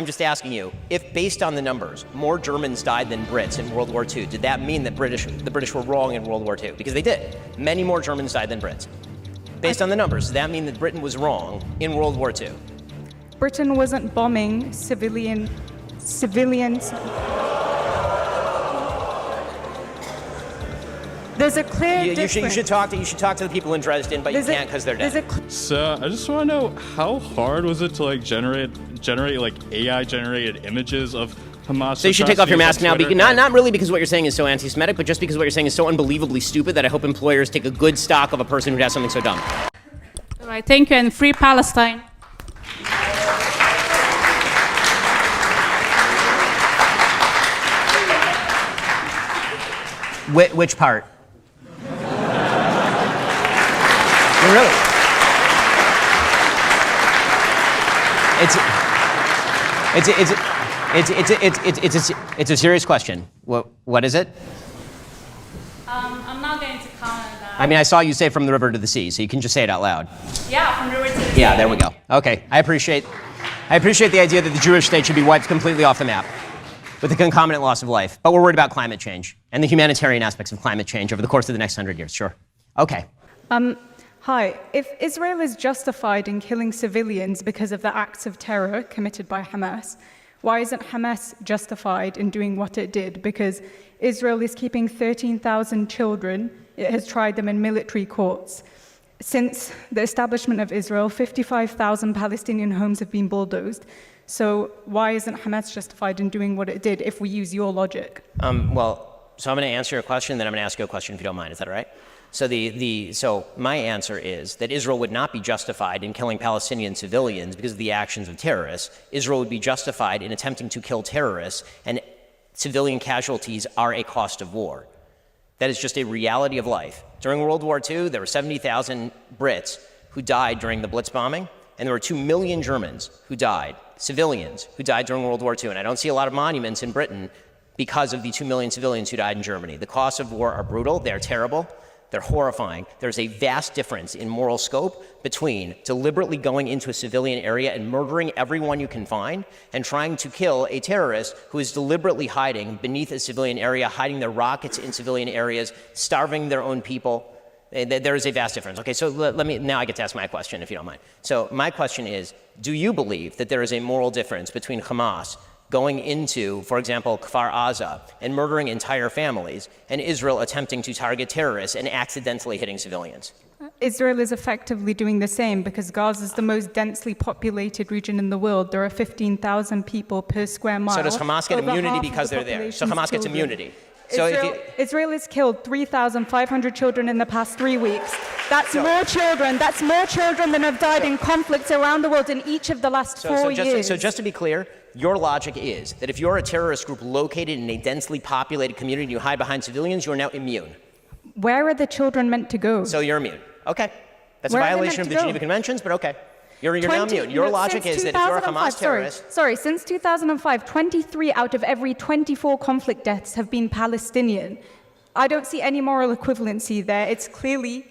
I'm just asking you, if based on the numbers, more Germans died than Brits in World War II, did that mean that the British were wrong in World War II? Because they did. Many more Germans died than Brits. Based on the numbers, does that mean that Britain was wrong in World War II? Britain wasn't bombing civilians. There's a clear difference. You should talk to the people in Dresden, but you can't because they're dead. So I just want to know, how hard was it to like generate like AI generated images of Hamas? So you should take off your mask now. Not really because what you're saying is so anti-Semitic, but just because what you're saying is so unbelievably stupid that I hope employers take a good stock of a person who does something so dumb. All right, thank you, and free Palestine. Which part? Really? It's a serious question. What is it? I'm not going to comment on that. I mean, I saw you say from the river to the sea, so you can just say it out loud. Yeah, from the river to the sea. Yeah, there we go. Okay, I appreciate the idea that the Jewish state should be wiped completely off the map with the concomitant loss of life. But we're worried about climate change and the humanitarian aspects of climate change over the course of the next 100 years. Sure. Okay. Hi. If Israel is justified in killing civilians because of the acts of terror committed by Hamas, why isn't Hamas justified in doing what it did? Because Israel is keeping 13,000 children. It has tried them in military courts. Since the establishment of Israel, 55,000 Palestinian homes have been bulldozed. So why isn't Hamas justified in doing what it did if we use your logic? So I'm going to answer your question, then I'm going to ask you a question if you don't mind. Is that all right? So so my answer is that Israel would not be justified in killing Palestinian civilians because of the actions of terrorists. Israel would be justified in attempting to kill terrorists, and civilian casualties are a cost of war. That is just a reality of life. During World War II, there were 70,000 Brits who died during the Blitz bombing, and there were 2 million Germans who died, civilians who died during World War II. And I don't see a lot of monuments in Britain because of the 2 million civilians who died in Germany. The costs of war are brutal, they're terrible, they're horrifying. There's a vast difference in moral scope between deliberately going into a civilian area and murdering everyone you can find and trying to kill a terrorist who is deliberately hiding beneath a civilian area, hiding their rockets in civilian areas, starving their own people. There is a vast difference. Okay, so now I get to ask my question, if you don't mind. So my question is, do you believe that there is a moral difference between Hamas going into, for example, Kfar Aza and murdering entire families, and Israel attempting to target terrorists and accidentally hitting civilians? Israel is effectively doing the same because Gaza is the most densely populated region in the world. There are 15,000 people per square mile. So does Hamas get immunity because they're there? So Hamas gets immunity. So Israel has killed 3,500 children in the past 3 weeks. That's more children. That's more children than have died in conflicts around the world in each of the last 4 years. So just to be clear, your logic is that if you're a terrorist group located in a densely populated community and you hide behind civilians, you're now immune. Where are the children meant to go? So you're immune. Okay. That's a violation of the Geneva Conventions, but okay. You're now immune. Your logic is that if you're a Hamas terrorist... Sorry, since 2005, 23 out of every 24 conflict deaths have been Palestinian. I don't see any moral equivalency there. It's clearly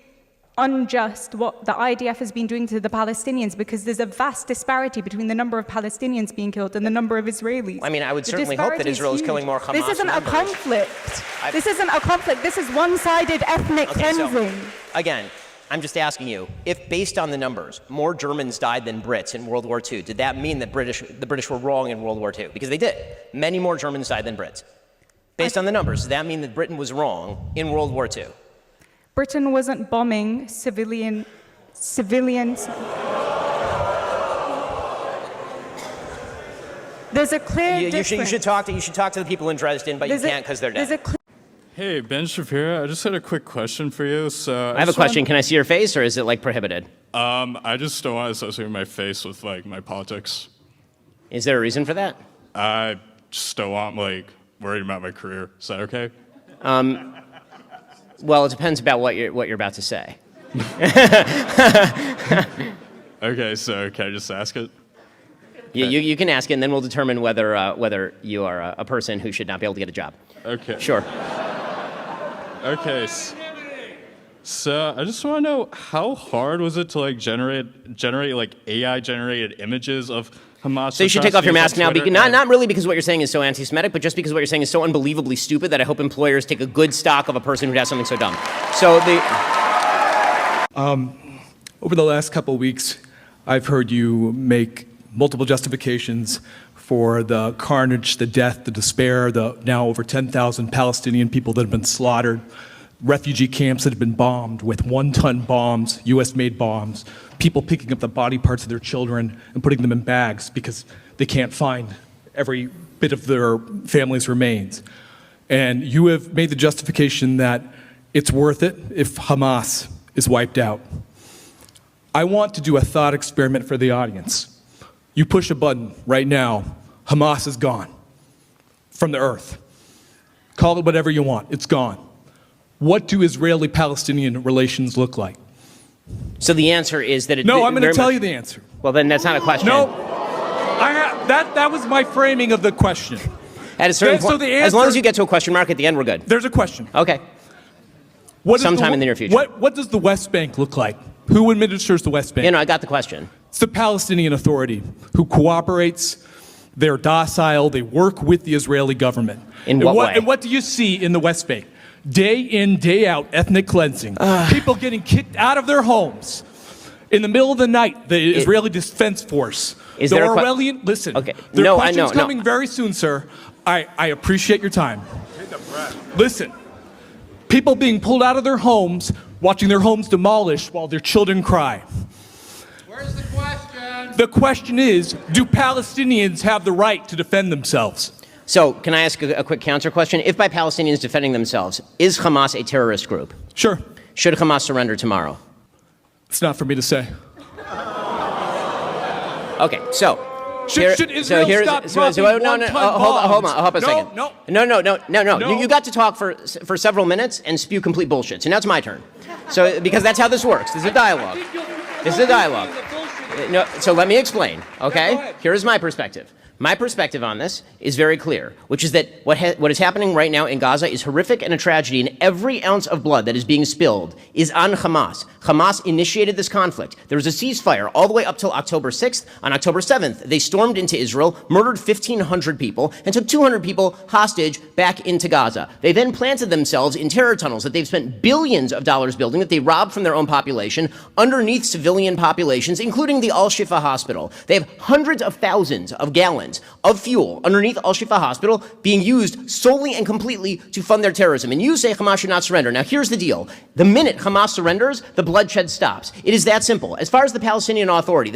unjust what the IDF has been doing to the Palestinians because there's a vast disparity between the number of Palestinians being killed and the number of Israelis. I mean, I would certainly hope that Israel is killing more Hamas members. This isn't a conflict. This isn't a conflict. This is one-sided ethnic cleansing. So, again, I'm just asking you, if based on the numbers, more Germans died than Brits in World War II, did that mean that the British were wrong in World War II? Because they did. Many more Germans died than Brits. Based on the numbers, does that mean that Britain was wrong in World War II? Britain wasn't bombing civilians. There's a clear difference. You should talk to the people in Dresden, but you can't because they're dead. Hey, Ben Shapiro, I just had a quick question for you. So I have a question. Can I see your face, or is it like prohibited? I just don't want to associate my face with like my politics. Is there a reason for that? I just don't want worried about my career. Is that okay? Well, it depends about what you're about to say. Okay, so can I just ask it? You can ask it, and then we'll determine whether you are a person who should not be able to get a job. Okay. Sure. Okay. So I just want to know, how hard was it to generate AI generated images of Hamas So you should take off your mask now. atrocities on Not, Twitter. not really because what you're saying is so anti-Semitic, but just because what you're saying is so unbelievably stupid that I hope employers take a good stock of a person who does something so dumb. So Over the last couple of weeks, I've heard you make multiple justifications for the carnage, the death, the despair, the now over 10,000 Palestinian people that have been slaughtered, refugee camps that have been bombed with one-ton bombs, US-made bombs, people picking up the body parts of their children and putting them in bags because they can't find every bit of their family's remains. And you have made the justification that it's worth it if Hamas is wiped out. I want to do a thought experiment for the audience. You push a button right now, Hamas is gone from the earth. Call it whatever you want, it's gone. What do Israeli-Palestinian relations look like? So the answer is that No, I'm going to tell you the answer. Well, then that's not a question. No, that was my framing of the question. At a certain Okay, so point, the as long answer- as you get to a question mark at the end, we're good. There's a question. Okay. Sometime in the near future. What does the West Bank look like? Who administers the West Bank? You know, I got the question. It's the Palestinian Authority who cooperates. They're docile. They work with the Israeli government. In what way? And what do you see in the West Bank? Day in, day out, ethnic cleansing. People getting kicked out of their homes. In the middle of the night, the Israeli Defense Force. Is the there a Orwellian, listen, Okay. there No, are I know, questions no. coming very soon, sir. I appreciate your time. Listen, people being pulled out of their homes, watching their homes demolished while their children cry. Where's the question? The question is, do Palestinians have the right to defend themselves? So can I ask a quick counter question? If by Palestinians defending themselves, is Hamas a terrorist group? Sure. Should Hamas surrender tomorrow? It's not for me to say. Okay, so. Should Israel stop dropping one-ton hold bombs? on a second. No. You got to talk for several minutes and spew complete bullshit. So now it's my turn. So because that's how this works. This is a dialogue. This is a dialogue. No, so let me explain. Okay. Here is my perspective. My perspective on this is very clear, which is that what is happening right now in Gaza is horrific and a tragedy, and every ounce of blood that is being spilled is on Hamas. Hamas initiated this conflict. There was a ceasefire all the way up till October 6th. On October 7th, they stormed into Israel, murdered 1,500 people, and took 200 people hostage back into Gaza. They then planted themselves in terror tunnels that they've spent billions of dollars building, that they robbed from their own population, underneath civilian populations, including the Al-Shifa hospital. They have hundreds of thousands of gallons of fuel underneath Al-Shifa hospital being used solely and completely to fund their terrorism. And you say Hamas should not surrender. Now, here's the deal. The minute Hamas surrenders, the bloodshed stops. It is that simple. As far as the Palestinian Authority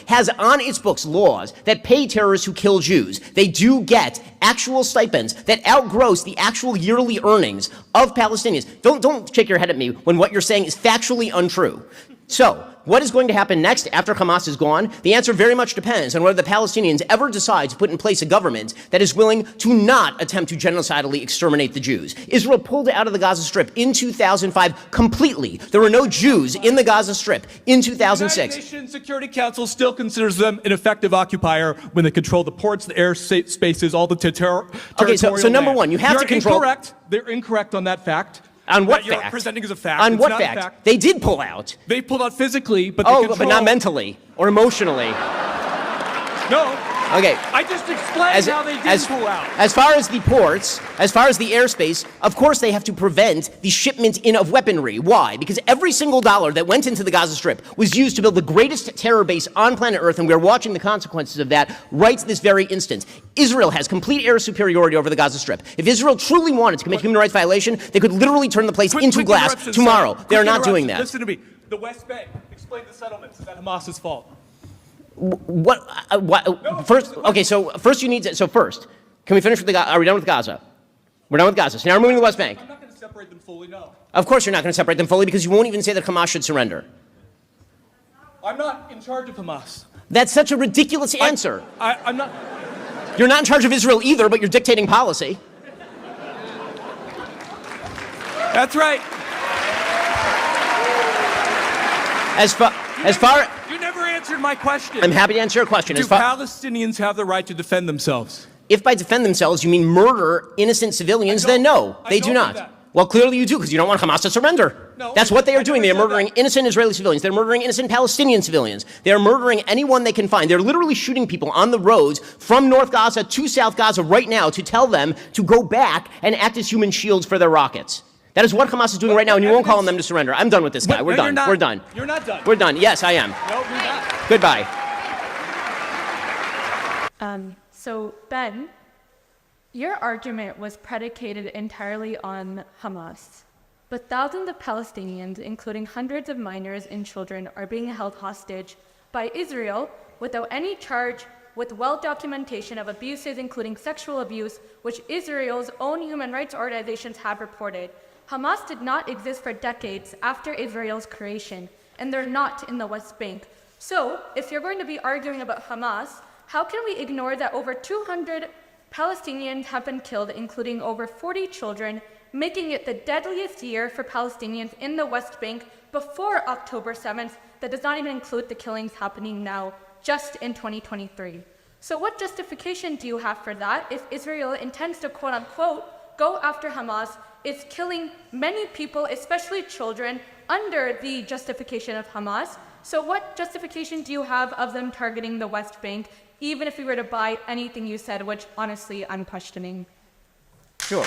has on its books laws that pay terrorists who kill Jews. They do get actual stipends that outgross the actual yearly earnings of Palestinians. Don't shake your head at me when what you're saying is factually untrue. So, what is going to happen next after Hamas is gone? The answer very much depends on whether the Palestinians ever decide to put in place a government that is willing to not attempt to genocidally exterminate the Jews. Israel pulled out of the Gaza Strip in 2005 completely. There were no Jews in the Gaza Strip in 2006. The United Nations Security Council still considers them an effective occupier when they control the ports, the air spaces, all the territorial Okay, so number one, you have to control... Incorrect. They're incorrect on that fact. On what You're fact? presenting as a fact. On It's what not a fact? They did pull out. They pulled out physically, but they control... but not mentally or emotionally. No. Okay. I just explained how they did pull out. As far as the ports, as far as the airspace, of course they have to prevent the shipment in of weaponry. Why? Because every single dollar that went into the Gaza Strip was used to build the greatest terror base on planet Earth, and we're watching the consequences of that right this very instant. Israel has complete air superiority over the Gaza Strip. If Israel truly wanted to commit human rights violation, they could literally turn the place into glass tomorrow. They are not doing that. Listen to me. The West Bank. Explain the settlements. Is that Hamas's fault? First, okay, so first you need to, first, can we finish with are we done with Gaza? We're done with Gaza. So now we're moving to the West Bank. I'm not going to separate them fully, no. Of course you're not going to separate them fully because you won't even say that Hamas should surrender. I'm not in charge of Hamas. That's such a ridiculous answer. I'm not... You're not in charge of Israel either, but you're dictating policy. That's right. As far... You never answered my question. I'm happy to answer your question. Do Palestinians have the right to defend themselves? If by defend themselves you mean murder innocent civilians, then no, they do not. Well, clearly you do, because you don't want Hamas to surrender. No, that's what they are doing. They are never said murdering that. innocent Israeli civilians. They're murdering innocent Palestinian civilians. They are murdering anyone they can find. They're literally shooting people on the roads from North Gaza to South Gaza right now to tell them to go back and act as human shields for their rockets. That is what Hamas is doing right now, and you won't call on them to surrender. I'm done with this guy. We're done. We're done. You're not done. We're done. Yes, I am. No, you're not. Goodbye. So, Ben, your argument was predicated entirely on Hamas. But thousands of Palestinians, including hundreds of minors and children, are being held hostage by Israel without any charge, with well-documentation of abuses, including sexual abuse, which Israel's own human rights organizations have reported. Hamas did not exist for decades after Israel's creation, and they're not in the West Bank. So, if you're going to be arguing about Hamas, how can we ignore that over 200 Palestinians have been killed, including over 40 children, making it the deadliest year for Palestinians in the West Bank before October 7th, that does not even include the killings happening now, just in 2023. So what justification do you have for that if Israel intends to, quote unquote, go after Hamas, is killing many people, especially children, under the justification of Hamas? So what justification do you have of them targeting the West Bank, even if we were to buy anything you said, which honestly I'm questioning? Sure.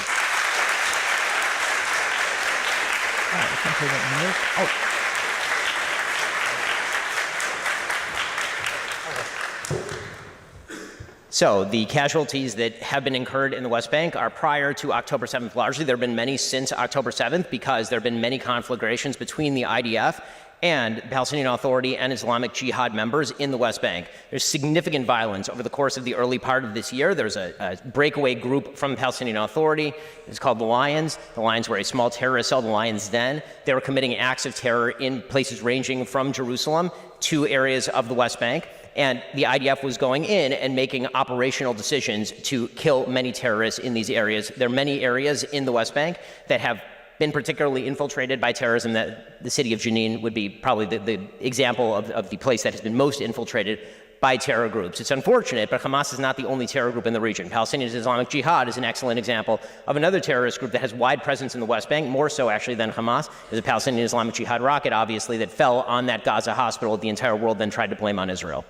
So the casualties that have been incurred in the West Bank are prior to October 7th largely. There have been many since October 7th because there have been many conflagrations between the IDF and the Palestinian Authority and Islamic Jihad members in the West Bank. There's significant violence over the course of the early part of this year. There's a breakaway group from the Palestinian Authority. It's called the Lions. The Lions were a small terrorist cell, the Lions Den. They were committing acts of terror in places ranging from Jerusalem to areas of the West Bank. And the IDF was going in and making operational decisions to kill many terrorists in these areas. There are many areas in the West Bank that have been particularly infiltrated by terrorism. That the city of Jenin would be probably the example of the place that has been most infiltrated by terror groups. It's unfortunate, but Hamas is not the only terror group in the region. Palestinian Islamic Jihad is an excellent example of another terrorist group that has wide presence in the West Bank, more so actually than Hamas. There's a Palestinian Islamic Jihad rocket, obviously, that fell on that Gaza hospital. The entire world then tried to blame on Israel.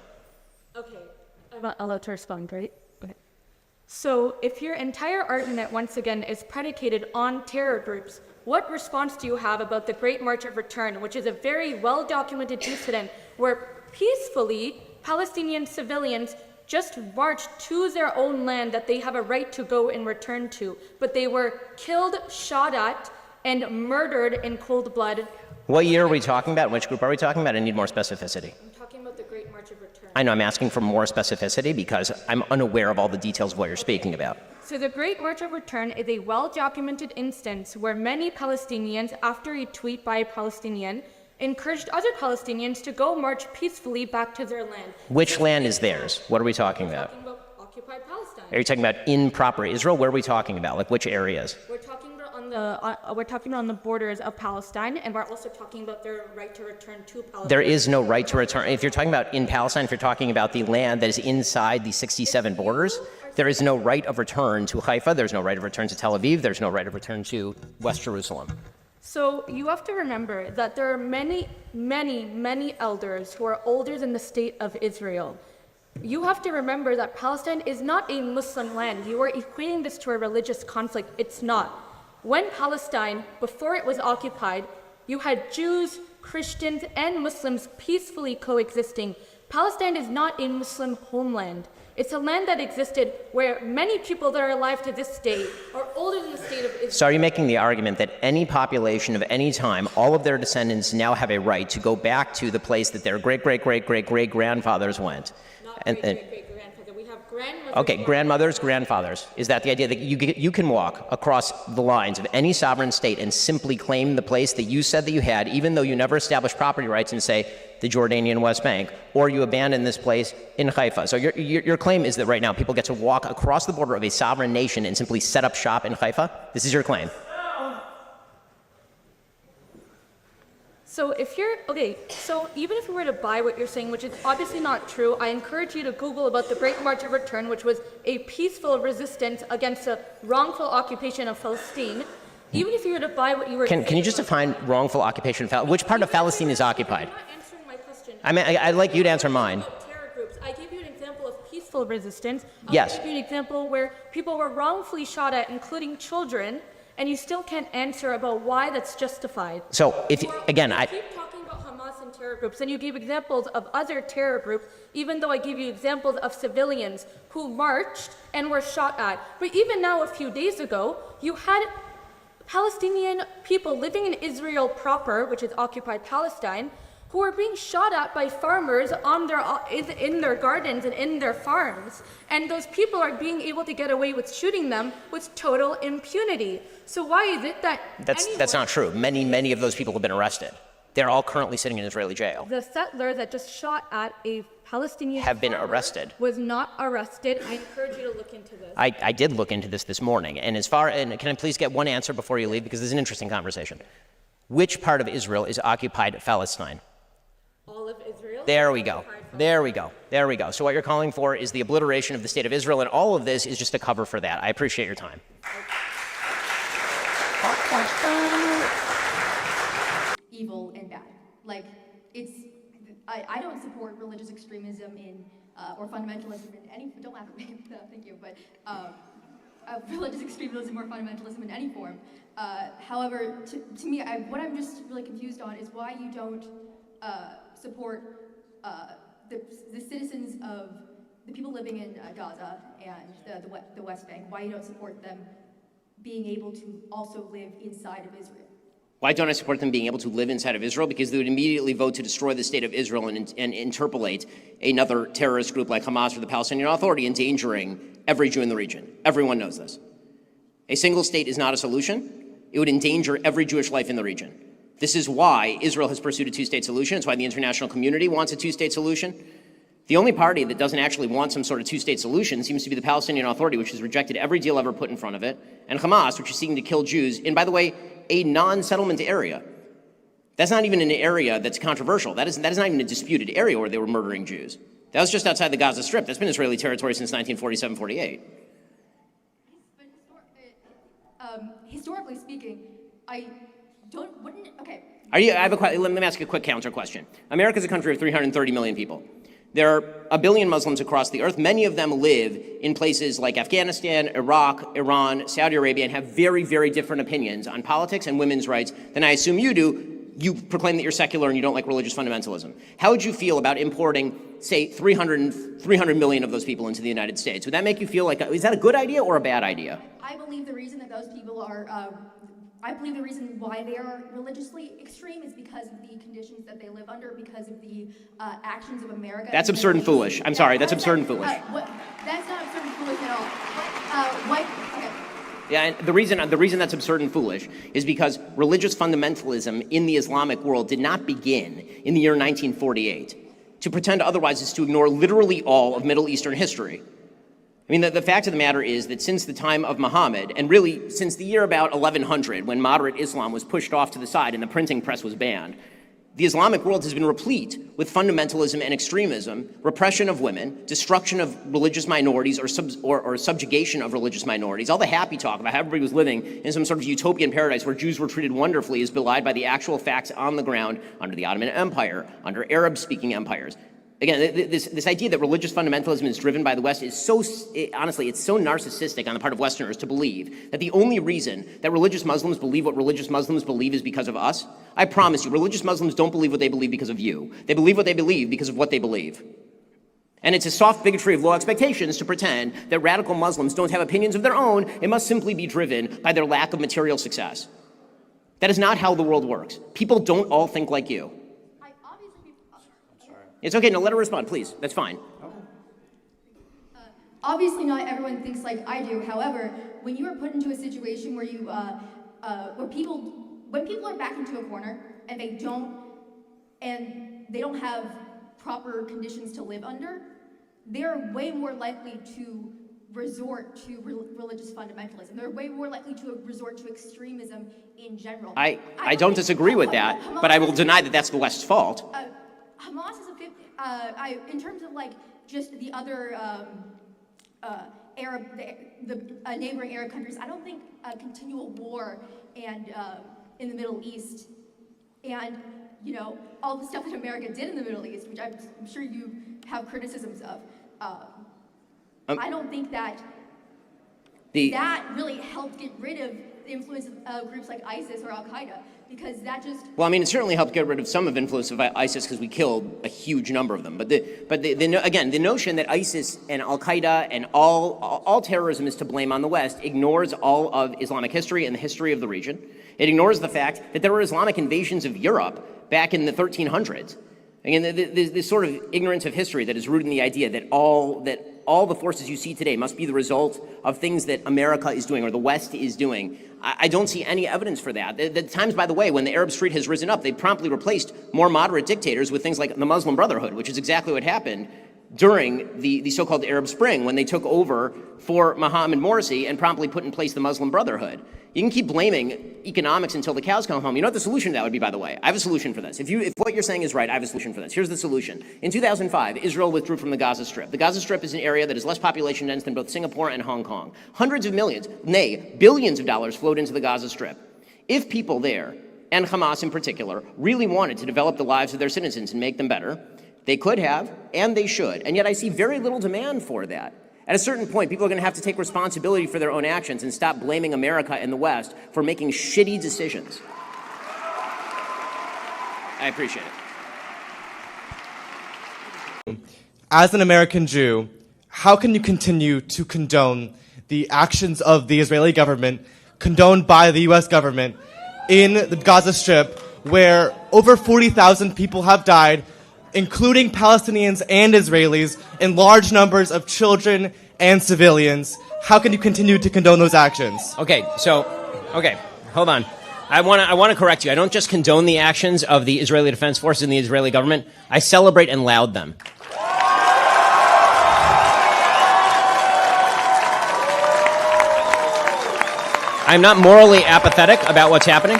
Okay, I'm allowed to respond, right? Okay. So if your entire argument, once again, is predicated on terror groups, what response do you have about the Great March of Return, which is a very well-documented incident where peacefully Palestinian civilians just marched to their own land that they have a right to go and return to, but they were killed, shot at, and murdered in cold blood? What year are we talking about? Which group are we talking about? I need more specificity. I'm talking about the Great March of Return. I know I'm asking for more specificity because I'm unaware of all the details of what you're speaking about. So the Great March of Return is a well-documented instance where many Palestinians, after a tweet by a Palestinian, encouraged other Palestinians to go march peacefully back to their land. Which land is theirs? What are we talking We're about? talking about occupied Palestine. Are you talking about in proper Israel? Where are we talking about? Like which areas? We're talking about on the borders of Palestine, and we're also talking about their right to return to Palestine. There is no right to return. If you're talking about in Palestine, if you're talking about the land that is inside the 67 borders, there is no right of return to Haifa. There's no right of return to Tel Aviv. There's no right of return to West Jerusalem. So you have to remember that there are many, many, many elders who are older than the state of Israel. You have to remember that Palestine is not a Muslim land. You are equating this to a religious conflict. It's not. When Palestine, before it was occupied, you had Jews, Christians, and Muslims peacefully coexisting. Palestine is not a Muslim homeland. It's a land that existed where many people that are alive to this day are older than the state of Israel. So are you making the argument that any population of any time, all of their descendants now have a right to go back to the place that their great-great-great-great-great-grandfathers went? Not great-great-great-grandfather. We have grandmothers. Okay, grandmothers, grandfathers. Is that the idea that you can walk across the lines of any sovereign state and simply claim the place that you said that you had, even though you never established property rights, and say the Jordanian West Bank, or you abandon this place in Haifa? So your claim is that right now people get to walk across the border of a sovereign nation and simply set up shop in Haifa? This is your claim? So so even if we were to buy what you're saying, which is obviously not true, I encourage you to Google about the Great March of Return, which was a peaceful resistance against a wrongful occupation of Palestine. Even if you were to buy what you were Can you just define wrongful occupation? Which part of Palestine is occupied? You're not answering my question. I mean, I'd like you to answer mine. Terror groups. I gave you an example of peaceful resistance. Yes. I'll give you an example where people were wrongfully shot at, including children, and you still can't answer about why that's justified. So, if again, You keep talking about Hamas and terror groups, and you give examples of other terror groups, even though I give you examples of civilians who marched and were shot at. But even now, a few days ago, you had Palestinian people living in Israel proper, which is occupied Palestine, who are being shot at by farmers in their gardens and in their farms. And those people are being able to get away with shooting them with total impunity. So why is it that that's not true. Many of those people have been arrested. They're all currently sitting in Israeli jail. the settler that just shot at a Palestinian Have been farmer arrested. was not arrested? I encourage you to look into this. I did look into this morning, and can I please get one answer before you leave, because this is an interesting conversation. Which part of Israel is occupied Palestine? All of Israel? There we go. There we go. There we go. So what you're calling for is the obliteration of the state of Israel, and all of this is just a cover for that. I appreciate your time. Evil and bad. Like, I don't support religious extremism or fundamentalism in any, don't laugh at me, no, thank you, but religious extremism or fundamentalism in any form. However, to me, what I'm just really confused on is why you don't support the citizens of the people living in Gaza and the West Bank, why you don't support them being able to also live inside of Israel. Why don't I support them being able to live inside of Israel? Because they would immediately vote to destroy the state of Israel and interpolate another terrorist group like Hamas or the Palestinian Authority, endangering every Jew in the region. Everyone knows this. A single state is not a solution. It would endanger every Jewish life in the region. This is why Israel has pursued a two-state solution. It's why the international community wants a two-state solution. The only party that doesn't actually want some sort of two-state solution seems to be the Palestinian Authority, which has rejected every deal ever put in front of it, and Hamas, which is seeking to kill Jews in, by the way, a non-settlement area. That's not even an area that's controversial. That is not even a disputed area where they were murdering Jews. That was just outside the Gaza Strip. That's been Israeli territory since 1947-48. But historically speaking, okay. Let me ask you a quick counter question. America is a country of 330 million people. There are a billion Muslims across the earth. Many of them live in places like Afghanistan, Iraq, Iran, Saudi Arabia, and have very, very different opinions on politics and women's rights than I assume you do. You proclaim that you're secular and you don't like religious fundamentalism. How would you feel about importing, say, 300 million of those people into the United States? Would that make you feel like, is that a good idea or a bad idea? I believe the reason that those people are, I believe the reason why they are religiously extreme is because of the conditions that they live under, because of the actions of America. That's absurd and foolish. I'm sorry, that's absurd and foolish. That's not absurd and foolish at all. Okay. Yeah, and the reason that's absurd and foolish is because religious fundamentalism in the Islamic world did not begin in the year 1948. To pretend otherwise is to ignore literally all of Middle Eastern history. I mean, the fact of the matter is that since the time of Muhammad, and really since the year about 1100, when moderate Islam was pushed off to the side and the printing press was banned, the Islamic world has been replete with fundamentalism and extremism, repression of women, destruction of religious minorities or subjugation of religious minorities. All the happy talk about how everybody was living in some sort of utopian paradise where Jews were treated wonderfully is belied by the actual facts on the ground under the Ottoman Empire, under Arab-speaking empires. Again, this idea that religious fundamentalism is driven by the West is honestly, it's so narcissistic on the part of Westerners to believe that the only reason that religious Muslims believe what religious Muslims believe is because of us. I promise you, religious Muslims don't believe what they believe because of you. They believe what they believe because of what they believe. And it's a soft bigotry of low expectations to pretend that radical Muslims don't have opinions of their own. It must simply be driven by their lack of material success. That is not how the world works. People don't all think like you. It's okay, no, let her respond, please. That's fine. Obviously not everyone thinks like I do. However, when you are put into a situation where you, when people are backed into a corner and they don't have proper conditions to live under, they're way more likely to resort to religious fundamentalism. They're way more likely to resort to extremism in general. I don't disagree with that, but I will deny that that's the West's fault. Hamas is in terms of like just the other the neighboring Arab countries. I don't think a continual war and in the Middle East and all the stuff that America did in the Middle East, which I'm sure you have criticisms of. I don't think that that really helped get rid of the influence of groups like ISIS or Al Qaeda, because that just. Well, I mean, it certainly helped get rid of some of the influence of ISIS because we killed a huge number of them. But again, the notion that ISIS and Al Qaeda and all terrorism is to blame on the West ignores all of Islamic history and the history of the region. It ignores the fact that there were Islamic invasions of Europe back in the 1300s. Again, this sort of ignorance of history that is rooted in the idea that all the forces you see today must be the result of things that America is doing or the West is doing. I don't see any evidence for that. The times, by the way, when the Arab street has risen up, they promptly replaced more moderate dictators with things like the Muslim Brotherhood, which is exactly what happened during the so-called Arab Spring when they took over for Mohammed Morsi and promptly put in place the Muslim Brotherhood. You can keep blaming economics until the cows come home. You know what the solution to that would be, by the way? I have a solution for this. If what you're saying is right, I have a solution for this. Here's the solution. In 2005, Israel withdrew from the Gaza Strip. The Gaza Strip is an area that is less population dense than both Singapore and Hong Kong. Hundreds of millions, nay, billions of dollars flowed into the Gaza Strip. If people there, and Hamas in particular, really wanted to develop the lives of their citizens and make them better, they could have, and they should. And yet I see very little demand for that. At a certain point, people are going to have to take responsibility for their own actions and stop blaming America and the West for making shitty decisions. I appreciate it. As an American Jew, how can you continue to condone the actions of the Israeli government, condoned by the U.S. government, in the Gaza Strip, where over 40,000 people have died, including Palestinians and Israelis, and large numbers of children and civilians? How can you continue to condone those actions? Okay, hold on. I want to correct you. I don't just condone the actions of the Israeli Defense Forces and the Israeli government. I celebrate and laud them. I'm not morally apathetic about what's happening.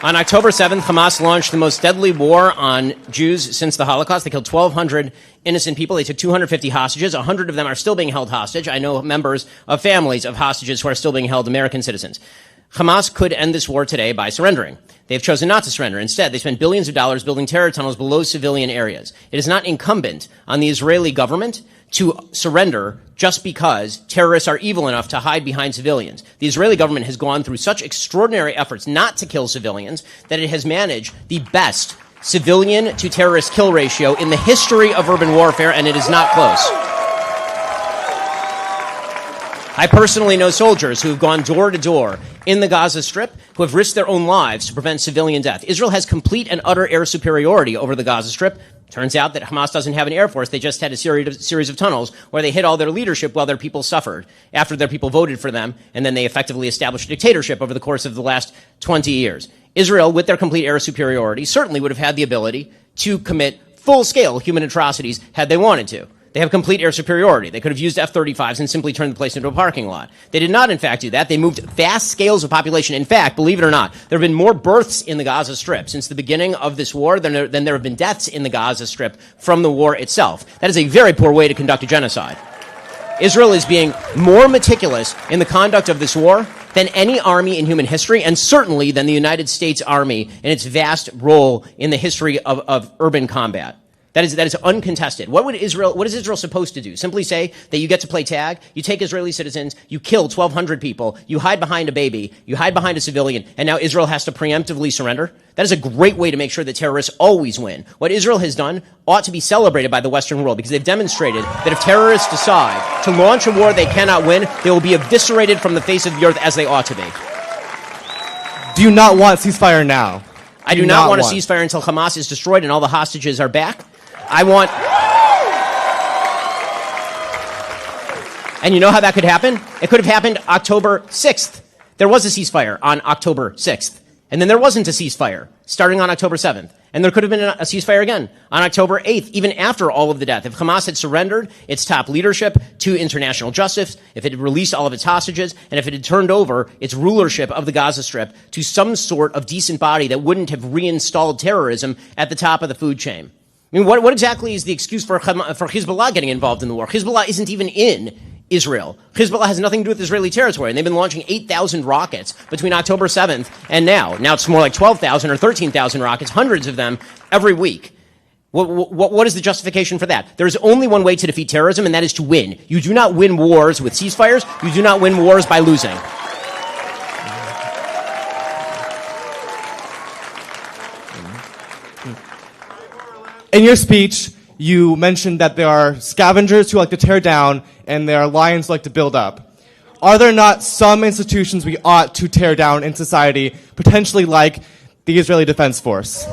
On October 7th, Hamas launched the most deadly war on Jews since the Holocaust. They killed 1,200 innocent people. They took 250 hostages. 100 of them are still being held hostage. I know members of families of hostages who are still being held, American citizens. Hamas could end this war today by surrendering. They've chosen not to surrender. Instead, they spent billions of dollars building terror tunnels below civilian areas. It is not incumbent on the Israeli government to surrender just because terrorists are evil enough to hide behind civilians. The Israeli government has gone through such extraordinary efforts not to kill civilians that it has managed the best civilian to terrorist kill ratio in the history of urban warfare, and it is not close. I personally know soldiers who have gone door to door in the Gaza Strip who have risked their own lives to prevent civilian death. Israel has complete and utter air superiority over the Gaza Strip. Turns out that Hamas doesn't have an air force. They just had a series of tunnels where they hid all their leadership while their people suffered, after their people voted for them, and then they effectively established a dictatorship over the course of the last 20 years. Israel, with their complete air superiority, certainly would have had the ability to commit full-scale human atrocities had they wanted to. They have complete air superiority. They could have used F-35s and simply turned the place into a parking lot. They did not, in fact, do that. They moved vast scales of population. In fact, believe it or not, there have been more births in the Gaza Strip since the beginning of this war than there have been deaths in the Gaza Strip from the war itself. That is a very poor way to conduct a genocide. Israel is being more meticulous in the conduct of this war than any army in human history, and certainly than the United States Army in its vast role in the history of urban combat. That is uncontested. What is Israel supposed to do? Simply say that you get to play tag, you take Israeli citizens, you kill 1,200 people, you hide behind a baby, you hide behind a civilian, and now Israel has to preemptively surrender? That is a great way to make sure that terrorists always win. What Israel has done ought to be celebrated by the Western world, because they've demonstrated that if terrorists decide to launch a war they cannot win, they will be eviscerated from the face of the earth as they ought to be. Do you not want ceasefire now? I do not want a ceasefire until Hamas is destroyed and all the hostages are back. And you know how that could happen? It could have happened October 6th. There was a ceasefire on October 6th. And then there wasn't a ceasefire starting on October 7th. And there could have been a ceasefire again on October 8th, even after all of the death. If Hamas had surrendered its top leadership to international justice, if it had released all of its hostages, and if it had turned over its rulership of the Gaza Strip to some sort of decent body that wouldn't have reinstalled terrorism at the top of the food chain. I mean, what exactly is the excuse for Hezbollah getting involved in the war? Hezbollah isn't even in Israel. Hezbollah has nothing to do with Israeli territory, and they've been launching 8,000 rockets between October 7th and now. Now it's more like 12,000 or 13,000 rockets, hundreds of them every week. What is the justification for that? There is only one way to defeat terrorism, and that is to win. You do not win wars with ceasefires. You do not win wars by losing. In your speech, you mentioned that there are scavengers who like to tear down and there are lions who like to build up. Are there not some institutions we ought to tear down in society, potentially like the Israeli Defense Force?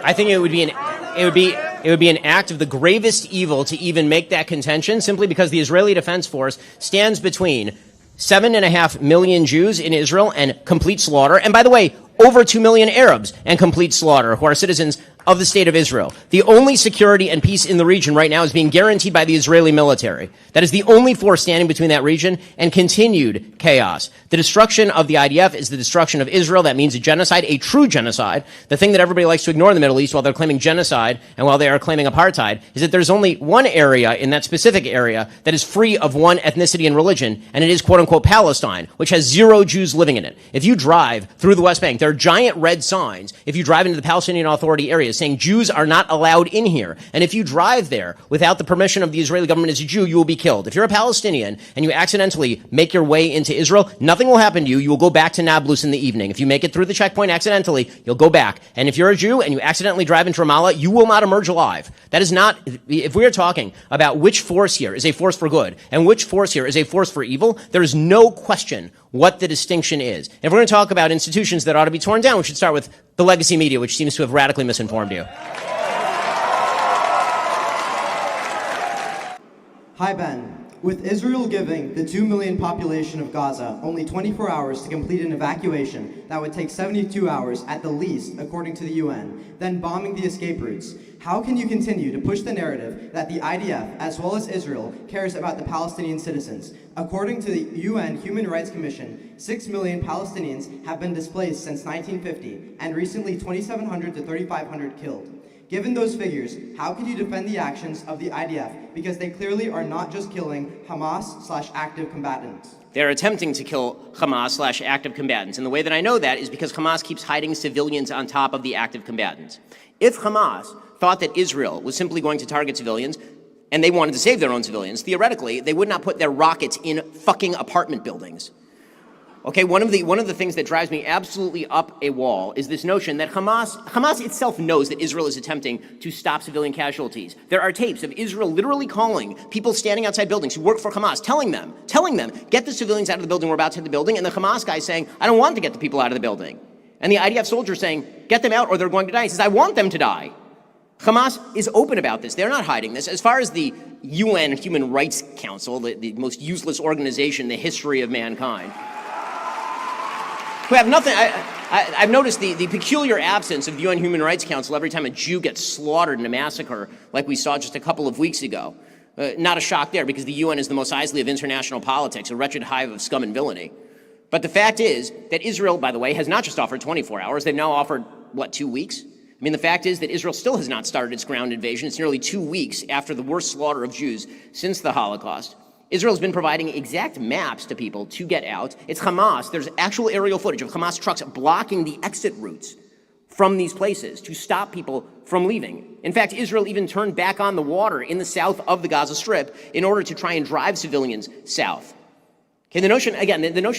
I think it would be an act of the gravest evil to even make that contention, simply because the Israeli Defense Force stands between 7.5 million Jews in Israel and complete slaughter. And by the way, over 2 million Arabs and complete slaughter who are citizens of the state of Israel. The only security and peace in the region right now is being guaranteed by the Israeli military. That is the only force standing between that region and continued chaos. The destruction of the IDF is the destruction of Israel. That means a genocide, a true genocide. The thing that everybody likes to ignore in the Middle East while they're claiming genocide and while they are claiming apartheid is that there's only one area in that specific area that is free of one ethnicity and religion, and it is quote-unquote Palestine, which has 0 Jews living in it. If you drive through the West Bank, there are giant red signs if you drive into the Palestinian Authority areas saying Jews are not allowed in here. And if you drive there without the permission of the Israeli government as a Jew, you will be killed. If you're a Palestinian and you accidentally make your way into Israel, nothing will happen to you. You will go back to Nablus in the evening. If you make it through the checkpoint accidentally, you'll go back. And if you're a Jew and you accidentally drive into Ramallah, you will not emerge alive. That is not, if we are talking about which force here is a force for good and which force here is a force for evil, there is no question what the distinction is. If we're going to talk about institutions that ought to be torn down, we should start with the legacy media, which seems to have radically misinformed you. Hi, Ben. With Israel giving the 2 million population of Gaza only 24 hours to complete an evacuation that would take 72 hours at the least, according to the UN, then bombing the escape routes, how can you continue to push the narrative that the IDF, as well as Israel, cares about the Palestinian citizens? According to the UN Human Rights Commission, 6 million Palestinians have been displaced since 1950, and recently 2,700 to 3,500 killed. Given those figures, how can you defend the actions of the IDF? Because they clearly are not just killing Hamas/active combatants. They're attempting to kill Hamas/active combatants. And the way that I know that is because Hamas keeps hiding civilians on top of the active combatants. If Hamas thought that Israel was simply going to target civilians and they wanted to save their own civilians, theoretically, they would not put their rockets in fucking apartment buildings. Okay, one of the things that drives me absolutely up a wall is this notion that Hamas itself knows that Israel is attempting to stop civilian casualties. There are tapes of Israel literally calling people standing outside buildings who work for Hamas, telling them, get the civilians out of the building, we're about to hit the building, and the Hamas guy saying, I don't want to get the people out of the building. And the IDF soldier saying, get them out or they're going to die. He says, I want them to die. Hamas is open about this. They're not hiding this. As far as the UN Human Rights Council, the most useless organization in the history of mankind, who have nothing. I've noticed the peculiar absence of the UN Human Rights Council every time a Jew gets slaughtered in a massacre like we saw just a couple of weeks ago. Not a shock there, because the UN is the most Isley of international politics, a wretched hive of scum and villainy. But the fact is that Israel, by the way, has not just offered 24 hours. They've now offered, 2 weeks? I mean, the fact is that Israel still has not started its ground invasion. It's nearly 2 weeks after the worst slaughter of Jews since the Holocaust. Israel's been providing exact maps to people to get out. It's Hamas. There's actual aerial footage of Hamas trucks blocking the exit routes from these places to stop people from leaving. In fact, Israel even turned back on the water in the south of the Gaza Strip in order to try and drive civilians south. Okay, the notion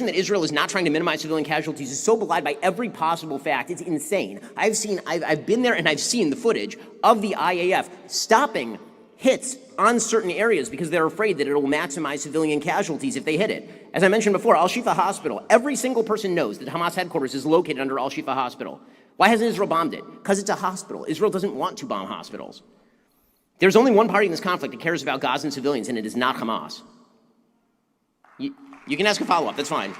that Israel is not trying to minimize civilian casualties is so belied by every possible fact. It's insane. I've been there and I've seen the footage of the IAF stopping hits on certain areas because they're afraid that it will maximize civilian casualties if they hit it. As I mentioned before, Al-Shifa Hospital, every single person knows that Hamas headquarters is located under Al-Shifa Hospital. Why hasn't Israel bombed it? Because it's a hospital. Israel doesn't want to bomb hospitals. There's only one party in this conflict that cares about Gazan civilians, and it is not Hamas. You can ask a follow-up, that's fine.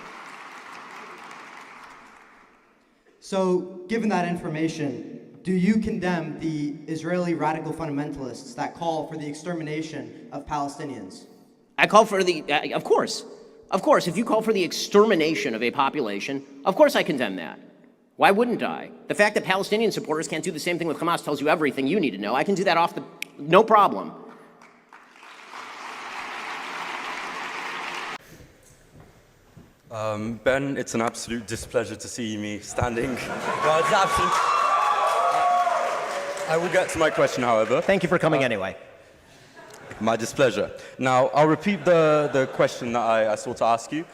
So, given that information, do you condemn the Israeli radical fundamentalists that call for the extermination of Palestinians? I call for of course, if you call for the extermination of a population, of course I condemn that. Why wouldn't I? The fact that Palestinian supporters can't do the same thing with Hamas tells you everything you need to know. I can do that off the... no problem. Ben, it's an absolute displeasure to see me standing. Well, it's absolute... I will get to my question, however. Thank you for coming anyway. My displeasure. Now, I'll repeat the question that I sought to ask you.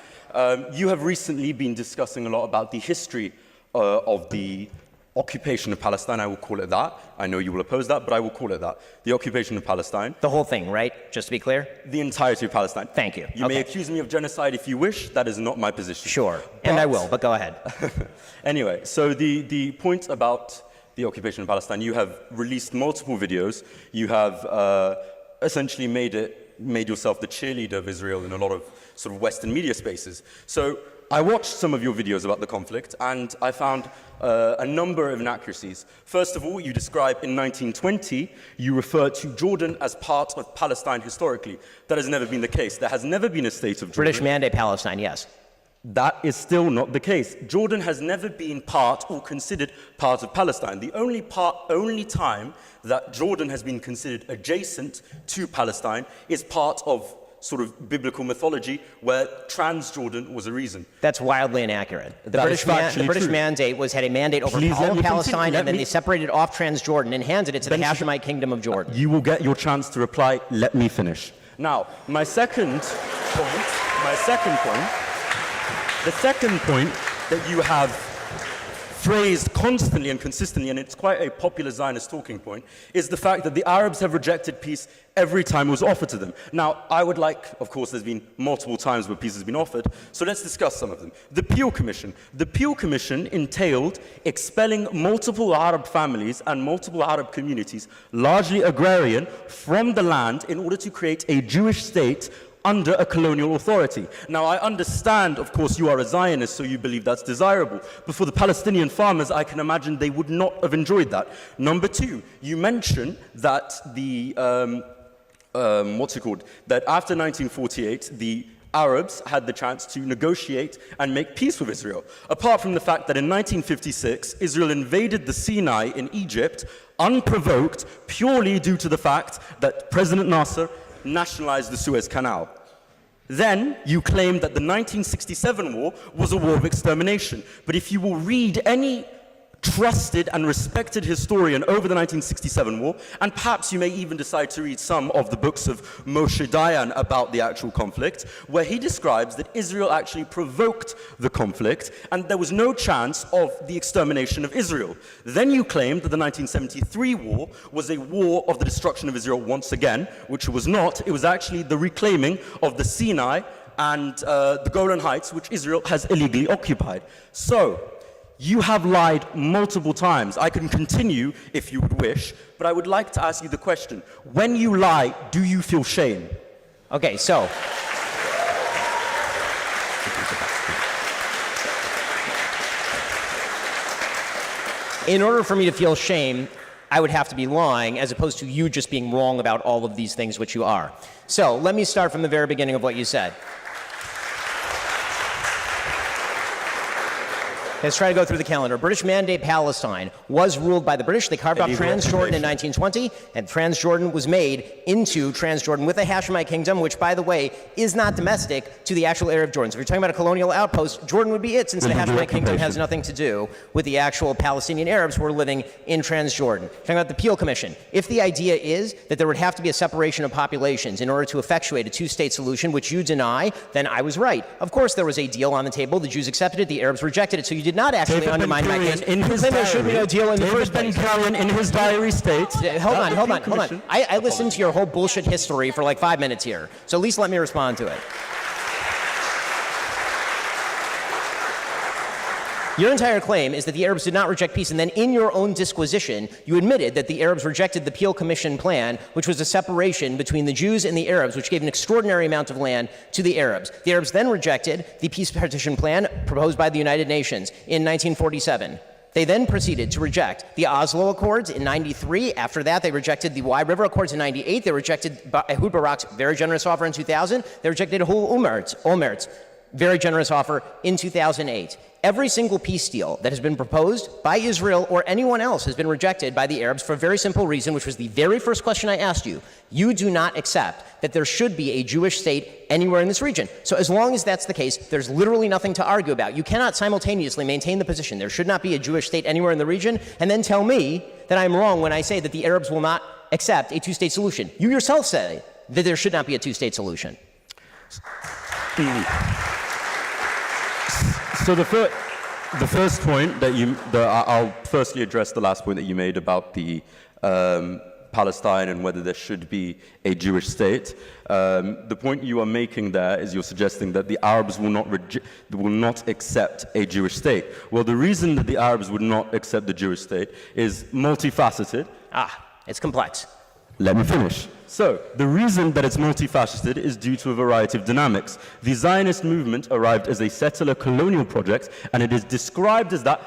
You have recently been discussing a lot about the history of the occupation of Palestine. I will call it that. I know you will oppose that, but I will call it that. The occupation of Palestine. The whole thing, right? Just to be clear? The entirety of Palestine. Thank you. You may accuse me of genocide if you wish. That is not my position. Sure, and I will, but go ahead. Anyway, so the point about the occupation of Palestine, you have released multiple videos. You have essentially made yourself the cheerleader of Israel in a lot of sort of Western media spaces. So I watched some of your videos about the conflict, and I found a number of inaccuracies. First of all, you describe in 1920, you refer to Jordan as part of Palestine historically. That has never been the case. There has never been a state of Jordan. British Mandate Palestine, yes. That is still not the case. Jordan has never been part or considered part of Palestine. The only time that Jordan has been considered adjacent to Palestine is part of sort of biblical mythology where Transjordan was a reason. That's wildly inaccurate. The British Mandate had a mandate over all of Palestine, and then they separated off Transjordan and handed it to the Hashemite Kingdom of Jordan. You will get your chance to reply. Let me finish. Now, the second point that you have phrased constantly and consistently, and it's quite a popular Zionist talking point, is the fact that the Arabs have rejected peace every time it was offered to them. Now, I would like, of course, there's been multiple times where peace has been offered, so let's discuss some of them. The Peel Commission. The Peel Commission entailed expelling multiple Arab families and multiple Arab communities, largely agrarian, from the land in order to create a Jewish state under a colonial authority. Now, I understand, of course, you are a Zionist, so you believe that's desirable. But for the Palestinian farmers, I can imagine they would not have enjoyed that. Number two, you mentioned that that after 1948, the Arabs had the chance to negotiate and make peace with Israel. Apart from the fact that in 1956, Israel invaded the Sinai in Egypt, unprovoked, purely due to the fact that President Nasser nationalized the Suez Canal. Then you claim that the 1967 war was a war of extermination. But if you will read any trusted and respected historian over the 1967 war, and perhaps you may even decide to read some of the books of Moshe Dayan about the actual conflict, where he describes that Israel actually provoked the conflict and there was no chance of the extermination of Israel. Then you claimed that the 1973 war was a war of the destruction of Israel once again, which it was not. It was actually the reclaiming of the Sinai and the Golan Heights, which Israel has illegally occupied. So, you have lied multiple times. I can continue if you would wish, but I would like to ask you the question. When you lie, do you feel shame? Okay, so. In order for me to feel shame, I would have to be lying, as opposed to you just being wrong about all of these things, which you are. So let me start from the very beginning of what you said. Let's try to go through the calendar. British Mandate Palestine was ruled by the British. They carved out Transjordan in 1920, and Transjordan was made into Transjordan with the Hashemite Kingdom, which, by the way, is not domestic to the actual Arab Jordan. So if you're talking about a colonial outpost, Jordan would be it, since the Hashemite Kingdom has nothing to do with the actual Palestinian Arabs who are living in Transjordan. Talking about the Peel Commission. If the idea is that there would have to be a separation of populations in order to effectuate a two-state solution, which you deny, then I was right. Of course, there was a deal on the table. The Jews accepted it. The Arabs rejected it. So you did not actually undermine my case. In his diary, there should be no deal in the first place. in his diary states. Hold on. I listened to your whole bullshit history for like 5 minutes here, so at least let me respond to it. Your entire claim is that the Arabs did not reject peace, and then in your own disquisition, you admitted that the Arabs rejected the Peel Commission plan, which was a separation between the Jews and the Arabs, which gave an extraordinary amount of land to the Arabs. The Arabs then rejected the peace partition plan proposed by the United Nations in 1947. They then proceeded to reject the Oslo Accords in 93. After that, they rejected the Wye River Accords in 98. They rejected Ehud Barak's very generous offer in 2000. They rejected Olmert's. very generous offer in 2008. Every single peace deal that has been proposed by Israel or anyone else has been rejected by the Arabs for a very simple reason, which was the very first question I asked you. You do not accept that there should be a Jewish state anywhere in this region. So as long as that's the case, there's literally nothing to argue about. You cannot simultaneously maintain the position there should not be a Jewish state anywhere in the region and then tell me that I'm wrong when I say that the Arabs will not accept a two-state solution. You yourself say that there should not be a two-state solution. So the first point I'll firstly address the last point that you made about the Palestine and whether there should be a Jewish state. The point you are making there is you're suggesting that the Arabs will not accept a Jewish state. Well, the reason that the Arabs would not accept the Jewish state is multifaceted. It's complex. Let me finish. So, the reason that it's multifaceted is due to a variety of dynamics. The Zionist movement arrived as a settler colonial project, and it is described as that.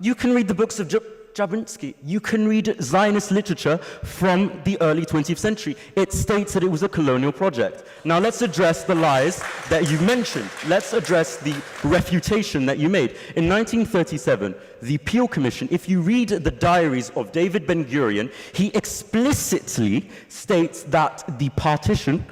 You can read the books of Jablonski. You can read Zionist literature from the early 20th century. It states that it was a colonial project. Now let's address the lies that you mentioned. Let's address the refutation that you made. In 1937, the Peel Commission, if you read the diaries of David Ben-Gurion, he explicitly states that the partition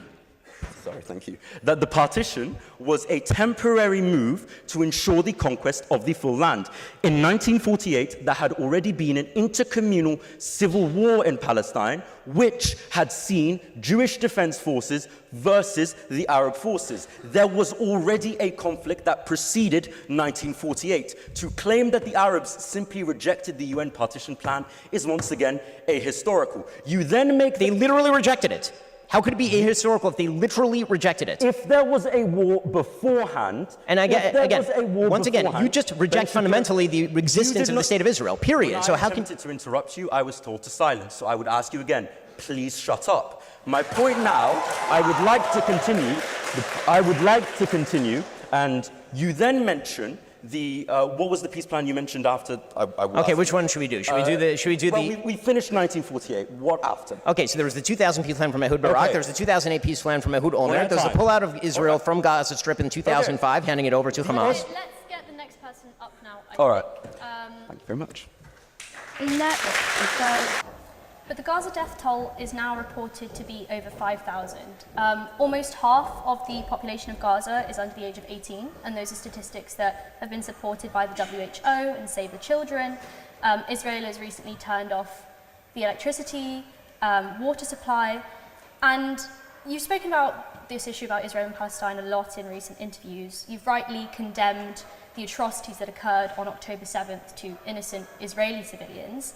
that the partition was a temporary move to ensure the conquest of the full land. In 1948, there had already been an intercommunal civil war in Palestine, which had seen Jewish defense forces versus the Arab forces. There was already a conflict that preceded 1948. To claim that the Arabs simply rejected the UN partition plan is once again ahistorical. You then make... They literally rejected it. How could it be ahistorical if they literally rejected it? If there was a war beforehand, and once again, you just reject fundamentally the existence of the state of Israel, period. So how can... I attempted to interrupt you, I was told to silence. So I would ask you again, please shut up. My point now, I would like to continue, and you then mention what was the peace plan you mentioned after? Okay, which one should we do? Should we do the... We finished 1948. What after? Okay, so there was the 2000 peace plan from Ehud Barak. There was the 2008 peace plan from Ehud Olmert. There was the pullout of Israel from Gaza Strip in 2005, handing it over to Hamas. Let's get the next person up now. All right. Thank you very much. But the Gaza death toll is now reported to be over 5,000. Almost half of the population of Gaza is under the age of 18, and those are statistics that have been supported by the WHO and Save the Children. Israel has recently turned off the electricity, water supply, and you've spoken about this issue about Israel and Palestine a lot in recent interviews. You've rightly condemned the atrocities that occurred on October 7th to innocent Israeli civilians.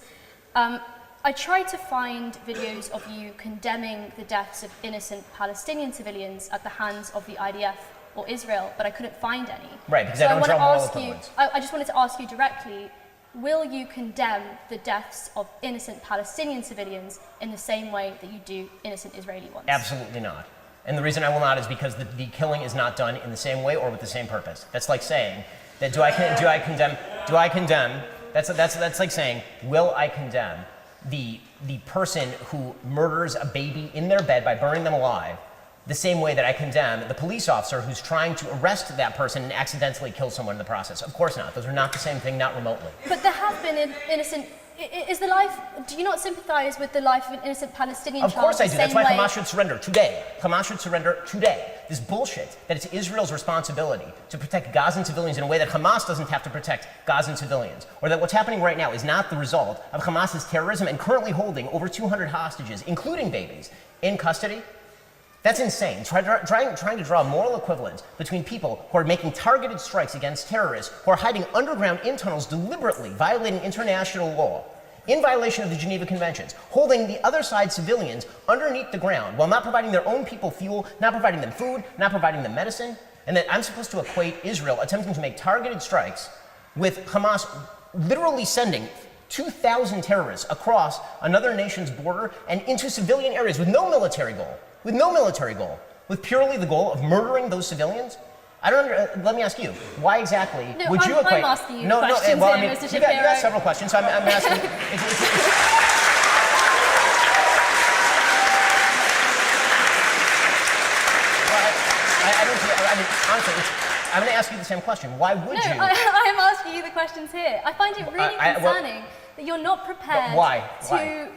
I tried to find videos of you condemning the deaths of innocent Palestinian civilians at the hands of the IDF or Israel, but I couldn't find any. Right, because I don't draw moral equivalence. I just wanted to ask you directly, will you condemn the deaths of innocent Palestinian civilians in the same way that you do innocent Israeli ones? Absolutely not. And the reason I will not is because the killing is not done in the same way or with the same purpose. That's like saying that do I condemn? That's like saying, will I condemn the person who murders a baby in their bed by burning them alive the same way that I condemn the police officer who's trying to arrest that person and accidentally kill someone in the process? Of course not. Those are not the same thing, not remotely. But there have been innocent... do you not sympathize with the life of an innocent Palestinian child? Of course I do. That's why Hamas should surrender today. Hamas should surrender today. This bullshit that it's Israel's responsibility to protect Gazan civilians in a way that Hamas doesn't have to protect Gazan civilians, or that what's happening right now is not the result of Hamas's terrorism and currently holding over 200 hostages, including babies, in custody. That's insane. Trying to draw a moral equivalence between people who are making targeted strikes against terrorists, who are hiding underground in tunnels deliberately, violating international law, in violation of the Geneva Conventions, holding the other side civilians underneath the ground while not providing their own people fuel, not providing them food, not providing them medicine, and that I'm supposed to equate Israel attempting to make targeted strikes with Hamas literally sending 2,000 terrorists across another nation's border and into civilian areas with no military goal. With purely the goal of murdering those civilians? Let me ask you, why exactly would you equate... I'm asking you questions Mr. Shapiro. You got several questions, so I'm asking... honestly, I'm going to ask you the same question. Why would you? I am asking you the questions here. I find it really concerning that you're not prepared. Why?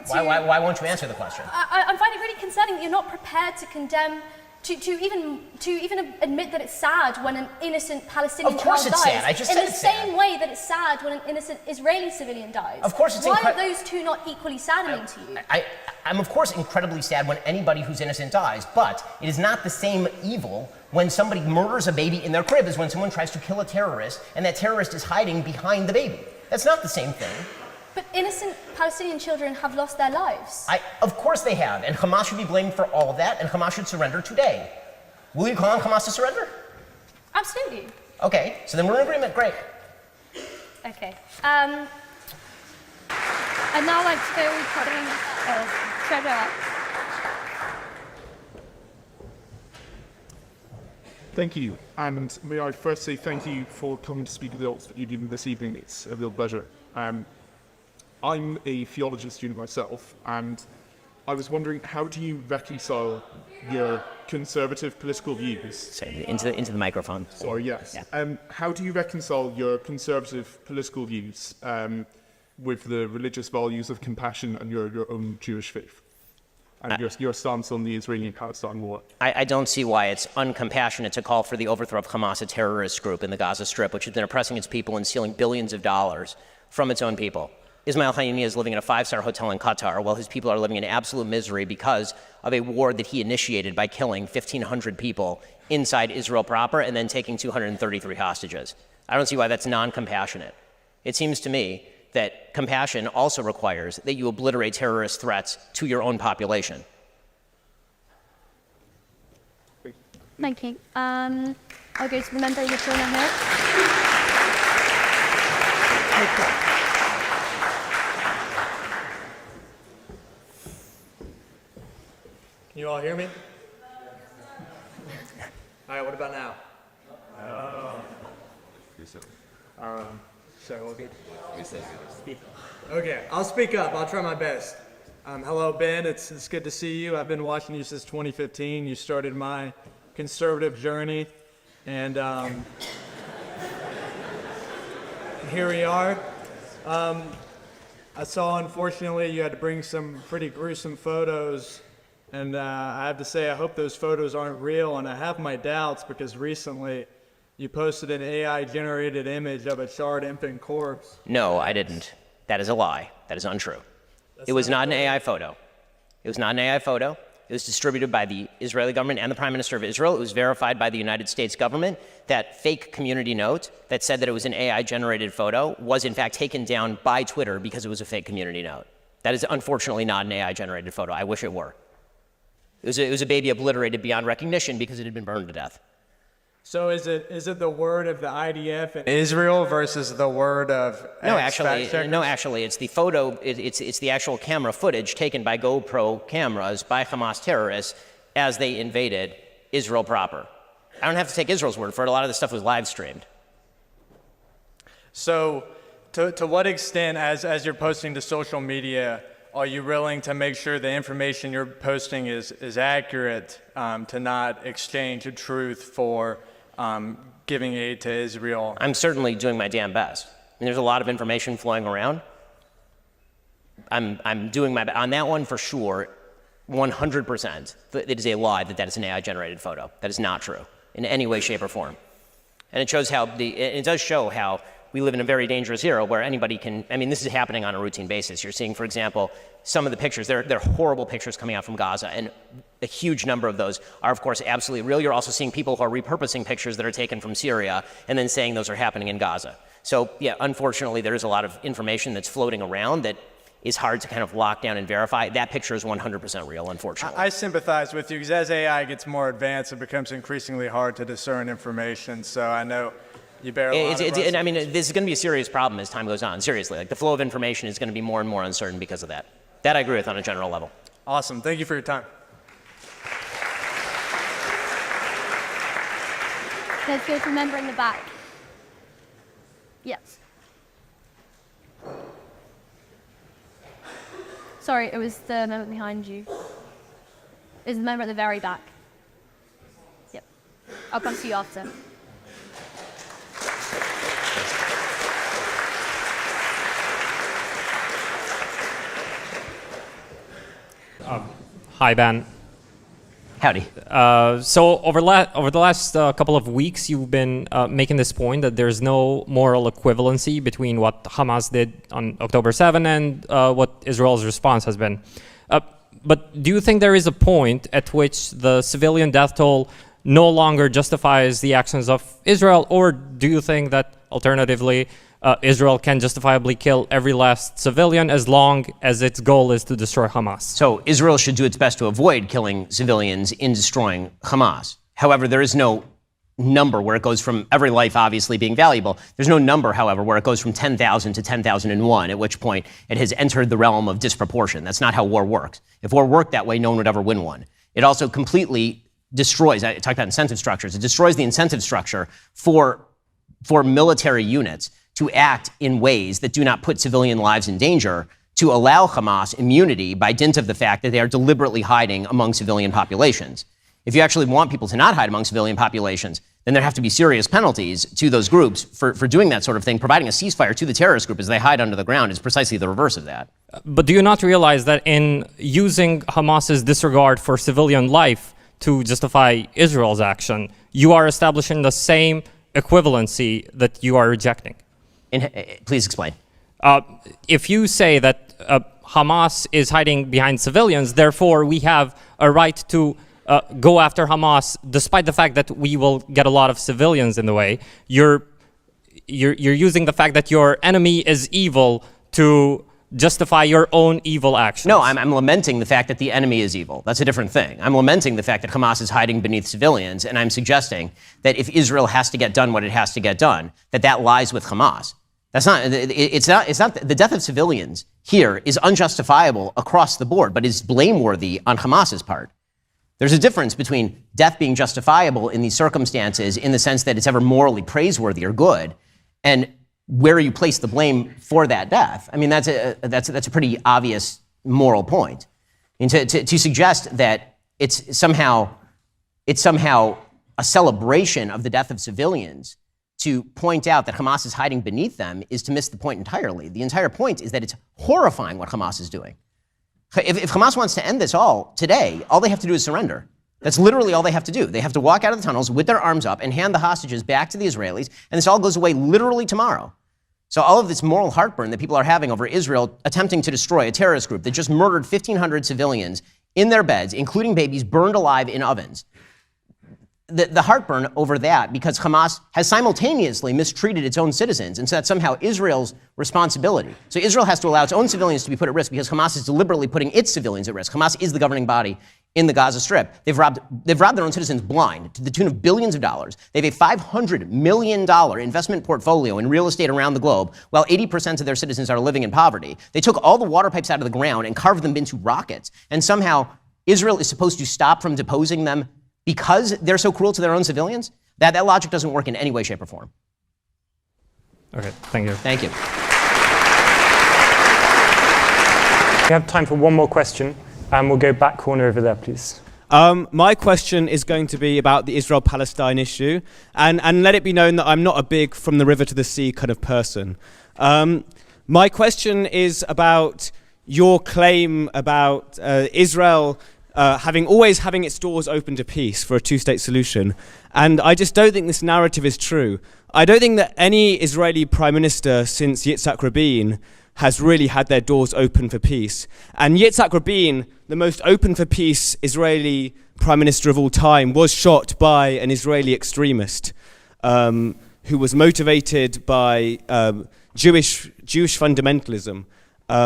Why won't you answer the question? I find it really concerning that you're not prepared to condemn. To even admit that it's sad when an innocent Palestinian child dies. Of course it's sad. I just said it's sad. In the same way that it's sad when an innocent Israeli civilian dies. Of course it's Why are those two not equally saddening to you? I'm of course incredibly sad when anybody who's innocent dies, but it is not the same evil when somebody murders a baby in their crib as when someone tries to kill a terrorist and that terrorist is hiding behind the baby. That's not the same thing. But innocent Palestinian children have lost their lives. Of course they have, and Hamas should be blamed for all of that, and Hamas should surrender today. Will you call on Hamas to surrender? Absolutely. Okay, so then we're in agreement. Great. Okay. I'd now like to go recording Trevor up. Thank you, and may I first say thank you for coming to speak at the Oxford Union this evening. It's a real pleasure. I'm a theology student myself, and I was wondering, how do you reconcile your conservative political views? Say into the microphone. Sorry, yes. Yeah. How do you reconcile your conservative political views with the religious values of compassion and your own Jewish faith? And your stance on the Israeli-Palestine war? I don't see why it's uncompassionate to call for the overthrow of Hamas, a terrorist group in the Gaza Strip, which has been oppressing its people and stealing billions of dollars from its own people. Ismail Haniyeh is living in a 5-star hotel in Qatar while his people are living in absolute misery because of a war that he initiated by killing 1,500 people inside Israel proper and then taking 233 hostages. I don't see why that's non-compassionate. It seems to me that compassion also requires that you obliterate terrorist threats to your own population. Thank you. I'll go to the member you're joining here. Okay. Can you all hear me? All right, what about now? Okay, I'll speak up. I'll try my best. Hello, Ben. It's good to see you. I've been watching you since 2015. You started my conservative journey, and here we are. I saw, unfortunately, you had to bring some pretty gruesome photos. And I have to say, I hope those photos aren't real, and I have my doubts because recently you posted an AI-generated image of a charred infant corpse. No, I didn't. That is a lie. That is untrue. It was not an AI photo. It was not an AI photo. It was distributed by the Israeli government and the Prime Minister of Israel. It was verified by the United States government. That fake community note that said that it was an AI-generated photo was in fact taken down by Twitter because it was a fake community note. That is unfortunately not an AI-generated photo. I wish it were. It was a baby obliterated beyond recognition because it had been burned to death. So is it the word of the IDF in Israel versus the word of No, actually, it's the photo. It's the actual camera footage taken by GoPro cameras by Hamas terrorists as they invaded Israel proper. I don't have to take Israel's word for it. A lot of this stuff was live streamed. So, to what extent, as you're posting to social media, are you willing to make sure the information you're posting is accurate, to not exchange a truth for giving aid to Israel? I'm certainly doing my damn best. And there's a lot of information flowing around. I'm doing my best. On that one for sure, 100%. It is a lie that is an AI-generated photo. That is not true in any way, shape, or form. And it shows how it does show how we live in a very dangerous era where anybody can, I mean, this is happening on a routine basis. You're seeing, for example, some of the pictures, they're horrible pictures coming out from Gaza, and a huge number of those are, of course, absolutely real. You're also seeing people who are repurposing pictures that are taken from Syria and then saying those are happening in Gaza. So, yeah, unfortunately, there is a lot of information that's floating around that is hard to kind of lock down and verify. That picture is 100% real, unfortunately. I sympathize with you because as AI gets more advanced, it becomes increasingly hard to discern information. So I know you bear a lot of I mean, this is going to be a serious problem as time goes on. Seriously, like the flow of information is going to be more and more uncertain because of that. That I agree with on a general level. Awesome. Thank you for your time. Let's go to the member in the back. Yes. Sorry, it was the member behind you. It was the member at the very back. Yep. I'll come to you after. Hi, Ben. Howdy. So over the last couple of weeks, you've been making this point that there's no moral equivalency between what Hamas did on October 7 and what Israel's response has been. But do you think there is a point at which the civilian death toll no longer justifies the actions of Israel, or do you think that alternatively Israel can justifiably kill every last civilian as long as its goal is to destroy Hamas? So Israel should do its best to avoid killing civilians in destroying Hamas. However, there is no number where it goes from every life obviously being valuable. There's no number, however, where it goes from 10,000 to 10,001, at which point it has entered the realm of disproportion. That's not how war works. If war worked that way, no one would ever win one. It also completely destroys, I talked about incentive structures, it destroys the incentive structure for military units to act in ways that do not put civilian lives in danger, to allow Hamas immunity by dint of the fact that they are deliberately hiding among civilian populations. If you actually want people to not hide among civilian populations, then there have to be serious penalties to those groups for doing that sort of thing. Providing a ceasefire to the terrorist group as they hide under the ground is precisely the reverse of that. But do you not realize that in using Hamas's disregard for civilian life to justify Israel's action, you are establishing the same equivalency that you are rejecting? Please explain. If you say that Hamas is hiding behind civilians, therefore we have a right to go after Hamas, despite the fact that we will get a lot of civilians in the way, you're using the fact that your enemy is evil to justify your own evil actions. No, I'm lamenting the fact that the enemy is evil. That's a different thing. I'm lamenting the fact that Hamas is hiding beneath civilians, and I'm suggesting that if Israel has to get done what it has to get done, that lies with Hamas. That's not, it's not, the death of civilians here is unjustifiable across the board, but is blameworthy on Hamas's part. There's a difference between death being justifiable in these circumstances in the sense that it's ever morally praiseworthy or good, and where you place the blame for that death. I mean, that's a pretty obvious moral point. I mean, to suggest that it's somehow a celebration of the death of civilians to point out that Hamas is hiding beneath them is to miss the point entirely. The entire point is that it's horrifying what Hamas is doing. If Hamas wants to end this all today, all they have to do is surrender. That's literally all they have to do. They have to walk out of the tunnels with their arms up and hand the hostages back to the Israelis, and this all goes away literally tomorrow. So all of this moral heartburn that people are having over Israel attempting to destroy a terrorist group that just murdered 1,500 civilians in their beds, including babies burned alive in ovens, the heartburn over that, because Hamas has simultaneously mistreated its own citizens, and so that's somehow Israel's responsibility. So Israel has to allow its own civilians to be put at risk because Hamas is deliberately putting its civilians at risk. Hamas is the governing body in the Gaza Strip. They've robbed their own citizens blind to the tune of billions of dollars. They have a $500 million investment portfolio in real estate around the globe, while 80% of their citizens are living in poverty. They took all the water pipes out of the ground and carved them into rockets, and somehow Israel is supposed to stop from deposing them because they're so cruel to their own civilians? That logic doesn't work in any way, shape, or form. Okay, thank you. Thank you. We have time for one more question, and we'll go back corner over there, please. My question is going to be about the Israel-Palestine issue, and let it be known that I'm not a big from the river to the sea kind of person. My question is about your claim about Israel always having its doors open to peace for a two-state solution. And I just don't think this narrative is true. I don't think that any Israeli prime minister since Yitzhak Rabin has really had their doors open for peace. And Yitzhak Rabin, the most open for peace Israeli prime minister of all time, was shot by an Israeli extremist who was motivated by Jewish fundamentalism.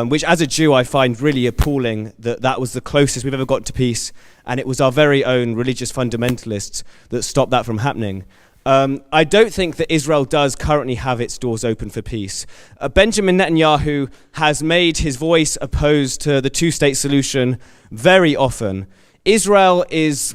Which, as a Jew, I find really appalling that was the closest we've ever got to peace, and it was our very own religious fundamentalists that stopped that from happening. I don't think that Israel does currently have its doors open for peace. Benjamin Netanyahu has made his voice opposed to the two-state solution very often. Israel is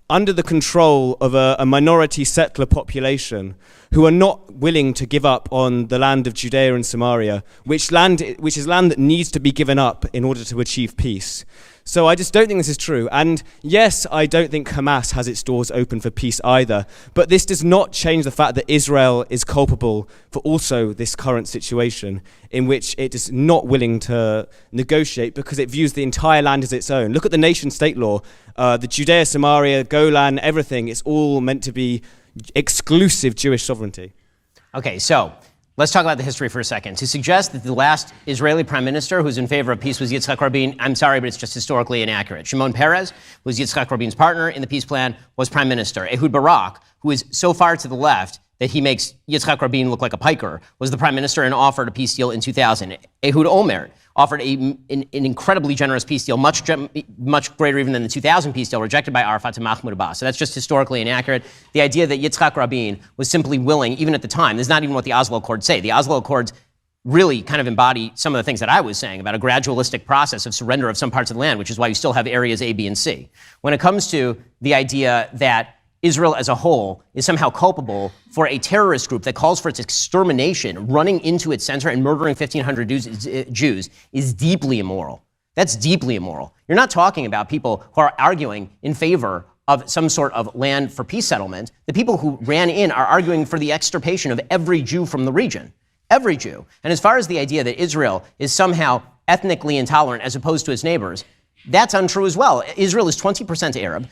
under the control of a minority settler population who are not willing to give up on the land of Judea and Samaria, which is land that needs to be given up in order to achieve peace. So I just don't think this is true. And yes, I don't think Hamas has its doors open for peace either. But this does not change the fact that Israel is culpable for also this current situation in which it is not willing to negotiate because it views the entire land as its own. Look at the nation-state law. The Judea, Samaria, Golan, everything, it's all meant to be exclusive Jewish sovereignty. Okay, so let's talk about the history for a second. To suggest that the last Israeli prime minister who's in favor of peace was Yitzhak Rabin, I'm sorry, but it's just historically inaccurate. Shimon Peres, who was Yitzhak Rabin's partner in the peace plan, was prime minister. Ehud Barak, who is so far to the left that he makes Yitzhak Rabin look like a piker, was the prime minister and offered a peace deal in 2000. Ehud Olmert offered an incredibly generous peace deal, much greater even than the 2000 peace deal, rejected by Arafat to Mahmoud Abbas. So that's just historically inaccurate. The idea that Yitzhak Rabin was simply willing, even at the time, this is not even what the Oslo Accords say. The Oslo Accords really kind of embody some of the things that I was saying about a gradualistic process of surrender of some parts of the land, which is why you still have areas A, B, and C. When it comes to the idea that Israel as a whole is somehow culpable for a terrorist group that calls for its extermination, running into its center and murdering 1,500 Jews is deeply immoral. That's deeply immoral. You're not talking about people who are arguing in favor of some sort of land for peace settlement. The people who ran in are arguing for the extirpation of every Jew from the region. Every Jew. And as far as the idea that Israel is somehow ethnically intolerant as opposed to its neighbors, that's untrue as well. Israel is 20% Arab.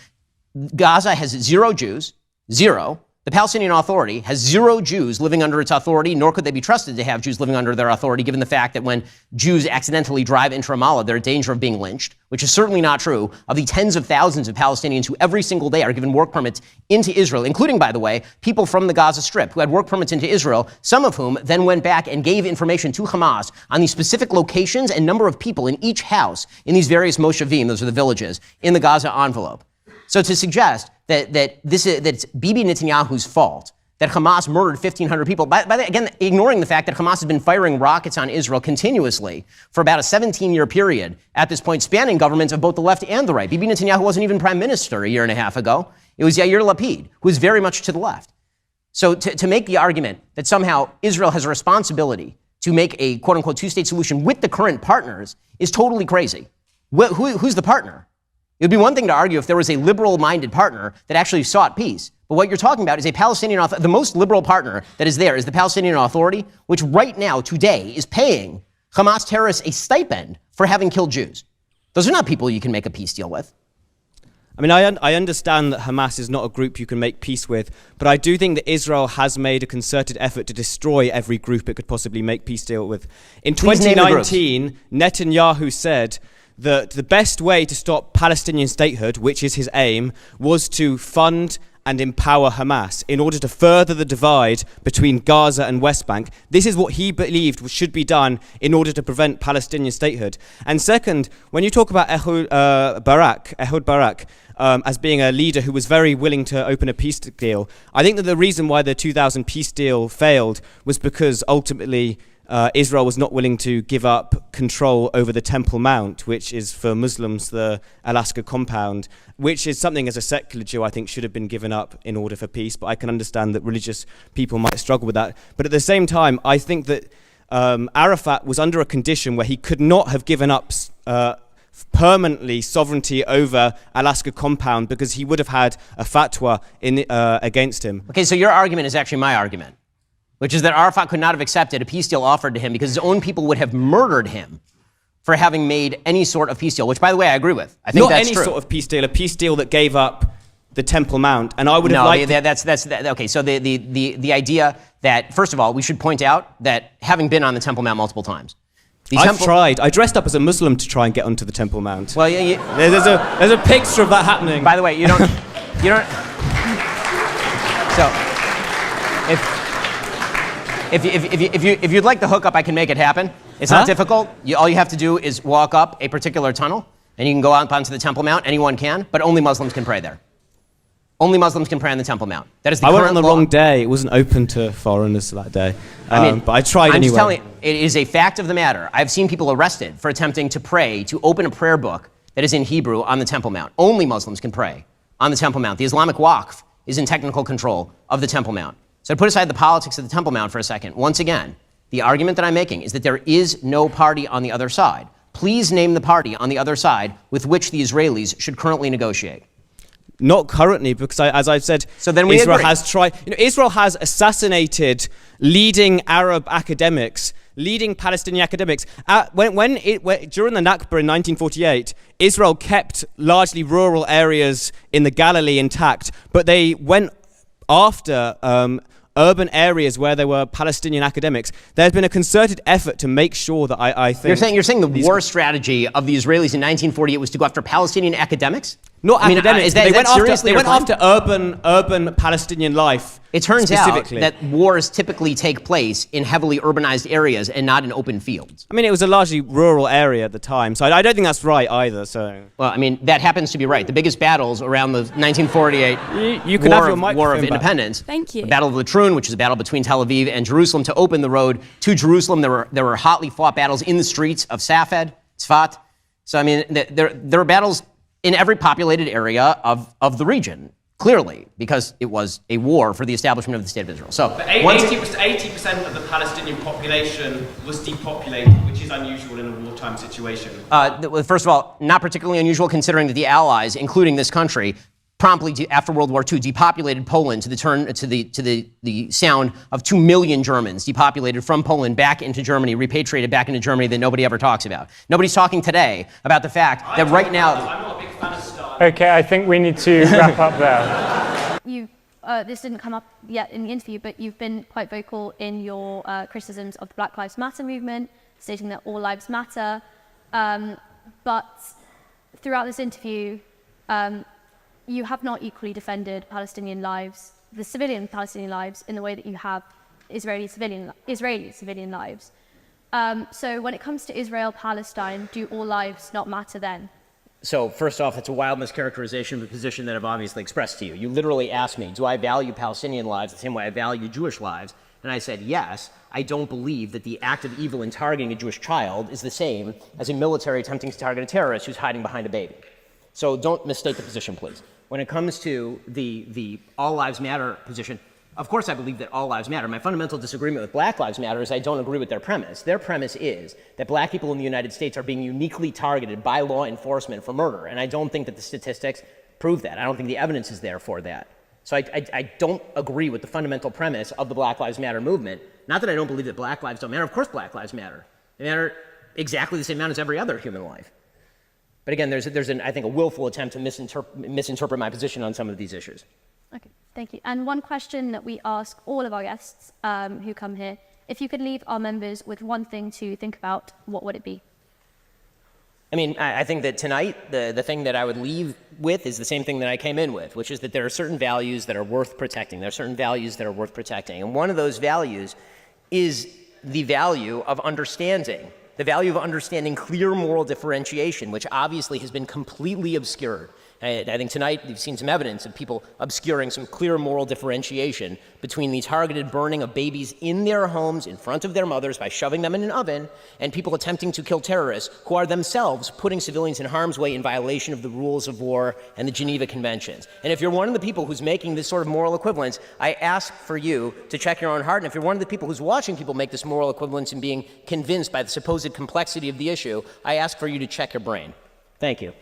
Gaza has 0 Jews, 0. The Palestinian Authority has 0 Jews living under its authority, nor could they be trusted to have Jews living under their authority, given the fact that when Jews accidentally drive into Ramallah, they're in danger of being lynched, which is certainly not true of the tens of thousands of Palestinians who every single day are given work permits into Israel, including, by the way, people from the Gaza Strip who had work permits into Israel, some of whom then went back and gave information to Hamas on the specific locations and number of people in each house in these various moshavim, those are the villages, in the Gaza envelope. So to suggest that it's Bibi Netanyahu's fault that Hamas murdered 1,500 people, again, ignoring the fact that Hamas has been firing rockets on Israel continuously for about a 17-year period at this point, spanning governments of both the left and the right. Bibi Netanyahu wasn't even prime minister a year and a half ago. It was Yair Lapid, who was very much to the left. So to make the argument that somehow Israel has a responsibility to make a quote-unquote two-state solution with the current partners is totally crazy. Who's the partner? It would be one thing to argue if there was a liberal-minded partner that actually sought peace. But what you're talking about is a Palestinian the most liberal partner that is there is the Palestinian Authority, which right now, today, is paying Hamas terrorists a stipend for having killed Jews. Those are not people you can make a peace deal with. I mean, I understand that Hamas is not a group you can make peace with, but I do think that Israel has made a concerted effort to destroy every group it could possibly make peace deal with. In 2019, Netanyahu said that the best way to stop Palestinian statehood, which is his aim, was to fund and empower Hamas in order to further the divide between Gaza and West Bank. This is what he believed should be done in order to prevent Palestinian statehood. And second, when you talk about Ehud Barak, as being a leader who was very willing to open a peace deal, I think that the reason why the 2000 peace deal failed was because ultimately Israel was not willing to give up control over the Temple Mount, which is for Muslims the Alaska compound, which is something as a secular Jew I think should have been given up in order for peace, but I can understand that religious people might struggle with that. But at the same time, I think that Arafat was under a condition where he could not have given up permanently sovereignty over Alaska compound because he would have had a fatwa against him. Okay, so your argument is actually my argument, which is that Arafat could not have accepted a peace deal offered to him because his own people would have murdered him for having made any sort of peace deal, which, by the way, I agree with. I think that's true. Not any sort of peace deal, a peace deal that gave up the Temple Mount. And I would have liked... Okay, so the idea that, first of all, we should point out that having been on the Temple Mount multiple times, I've tried. I dressed up as a Muslim to try and get onto the Temple Mount. Well, there's a picture of that happening. By the way, you don't... So, if you'd like the hookup, I can make it happen. It's not difficult. All you have to do is walk up a particular tunnel, and you can go out onto the Temple Mount. Anyone can, but only Muslims can pray there. Only Muslims can pray on the Temple Mount. That is the I went on the wrong day. It wasn't open to foreigners that day. But I tried anyway. I'm just telling you, it is a fact of the matter. I've seen people arrested for attempting to pray, to open a prayer book that is in Hebrew on the Temple Mount. Only Muslims can pray on the Temple Mount. The Islamic Waqf is in technical control of the Temple Mount. So to put aside the politics of the Temple Mount for a second, once again, the argument that I'm making is that there is no party on the other side. Please name the party on the other side with which the Israelis should currently negotiate. Not currently, because as I've said, so then we Israel agree. has tried. Israel has assassinated leading Arab academics, leading Palestinian academics. During the Nakba in 1948, Israel kept largely rural areas in the Galilee intact, but they went after urban areas where there were Palestinian academics. There's been a concerted effort to make sure that I think... You're saying the war strategy of the Israelis in 1948 was to go after Palestinian academics? Not academics. They went after urban Palestinian life. It turns out that wars typically take place in heavily urbanized areas and not in open fields. I mean, it was a largely rural area at the time, so I don't think that's right either. So, well, I mean, that happens to be right. The biggest battles around the 1948 you can have your War of back. Independence, Thank you. the Battle of Latrun, which is a battle between Tel Aviv and Jerusalem to open the road to Jerusalem. There were hotly fought battles in the streets of Safed, Tzfat. So, I mean, there are battles in every populated area of the region, clearly, because it was a war for the establishment of the State of Israel. So, 80% of the Palestinian population was depopulated, which is unusual in a wartime situation. First of all, not particularly unusual considering that the Allies, including this country, promptly after World War II depopulated Poland to the sound of 2 million Germans depopulated from Poland back into Germany, repatriated back into Germany that nobody ever talks about. Nobody's talking today about the fact that right now... I'm not a big fan of Stalin. Okay, I think we need to wrap up there. This didn't come up yet in the interview, but you've been quite vocal in your criticisms of the Black Lives Matter movement, stating that all lives matter. But throughout this interview, you have not equally defended Palestinian lives, the civilian Palestinian lives, in the way that you have Israeli civilian lives. So when it comes to Israel-Palestine, do all lives not matter then? So first off, it's a wild mischaracterization of the position that I've obviously expressed to you. You literally asked me, do I value Palestinian lives the same way I value Jewish lives? And I said, yes, I don't believe that the act of evil in targeting a Jewish child is the same as a military attempting to target a terrorist who's hiding behind a baby. So don't mistake the position, please. When it comes to the all lives matter position, of course I believe that all lives matter. My fundamental disagreement with Black Lives Matter is I don't agree with their premise. Their premise is that black people in the United States are being uniquely targeted by law enforcement for murder, and I don't think that the statistics prove that. I don't think the evidence is there for that. So I don't agree with the fundamental premise of the Black Lives Matter movement. Not that I don't believe that black lives don't matter. Of course black lives matter. They matter exactly the same amount as every other human life. But again, there's I think, a willful attempt to misinterpret my position on some of these issues. Okay, thank you. And one question that we ask all of our guests who come here, if you could leave our members with one thing to think about, what would it be? I mean, I think that tonight, the thing that I would leave with is the same thing that I came in with, which is that there are certain values that are worth protecting. There are certain values that are worth protecting. And one of those values is the value of understanding. The value of understanding clear moral differentiation, which obviously has been completely obscured. I think tonight you've seen some evidence of people obscuring some clear moral differentiation between the targeted burning of babies in their homes in front of their mothers by shoving them in an oven and people attempting to kill terrorists who are themselves putting civilians in harm's way in violation of the rules of war and the Geneva Conventions. And if you're one of the people who's making this sort of moral equivalence, I ask for you to check your own heart. And if you're one of the people who's watching people make this moral equivalence and being convinced by the supposed complexity of the issue, I ask for you to check your brain. Thank you.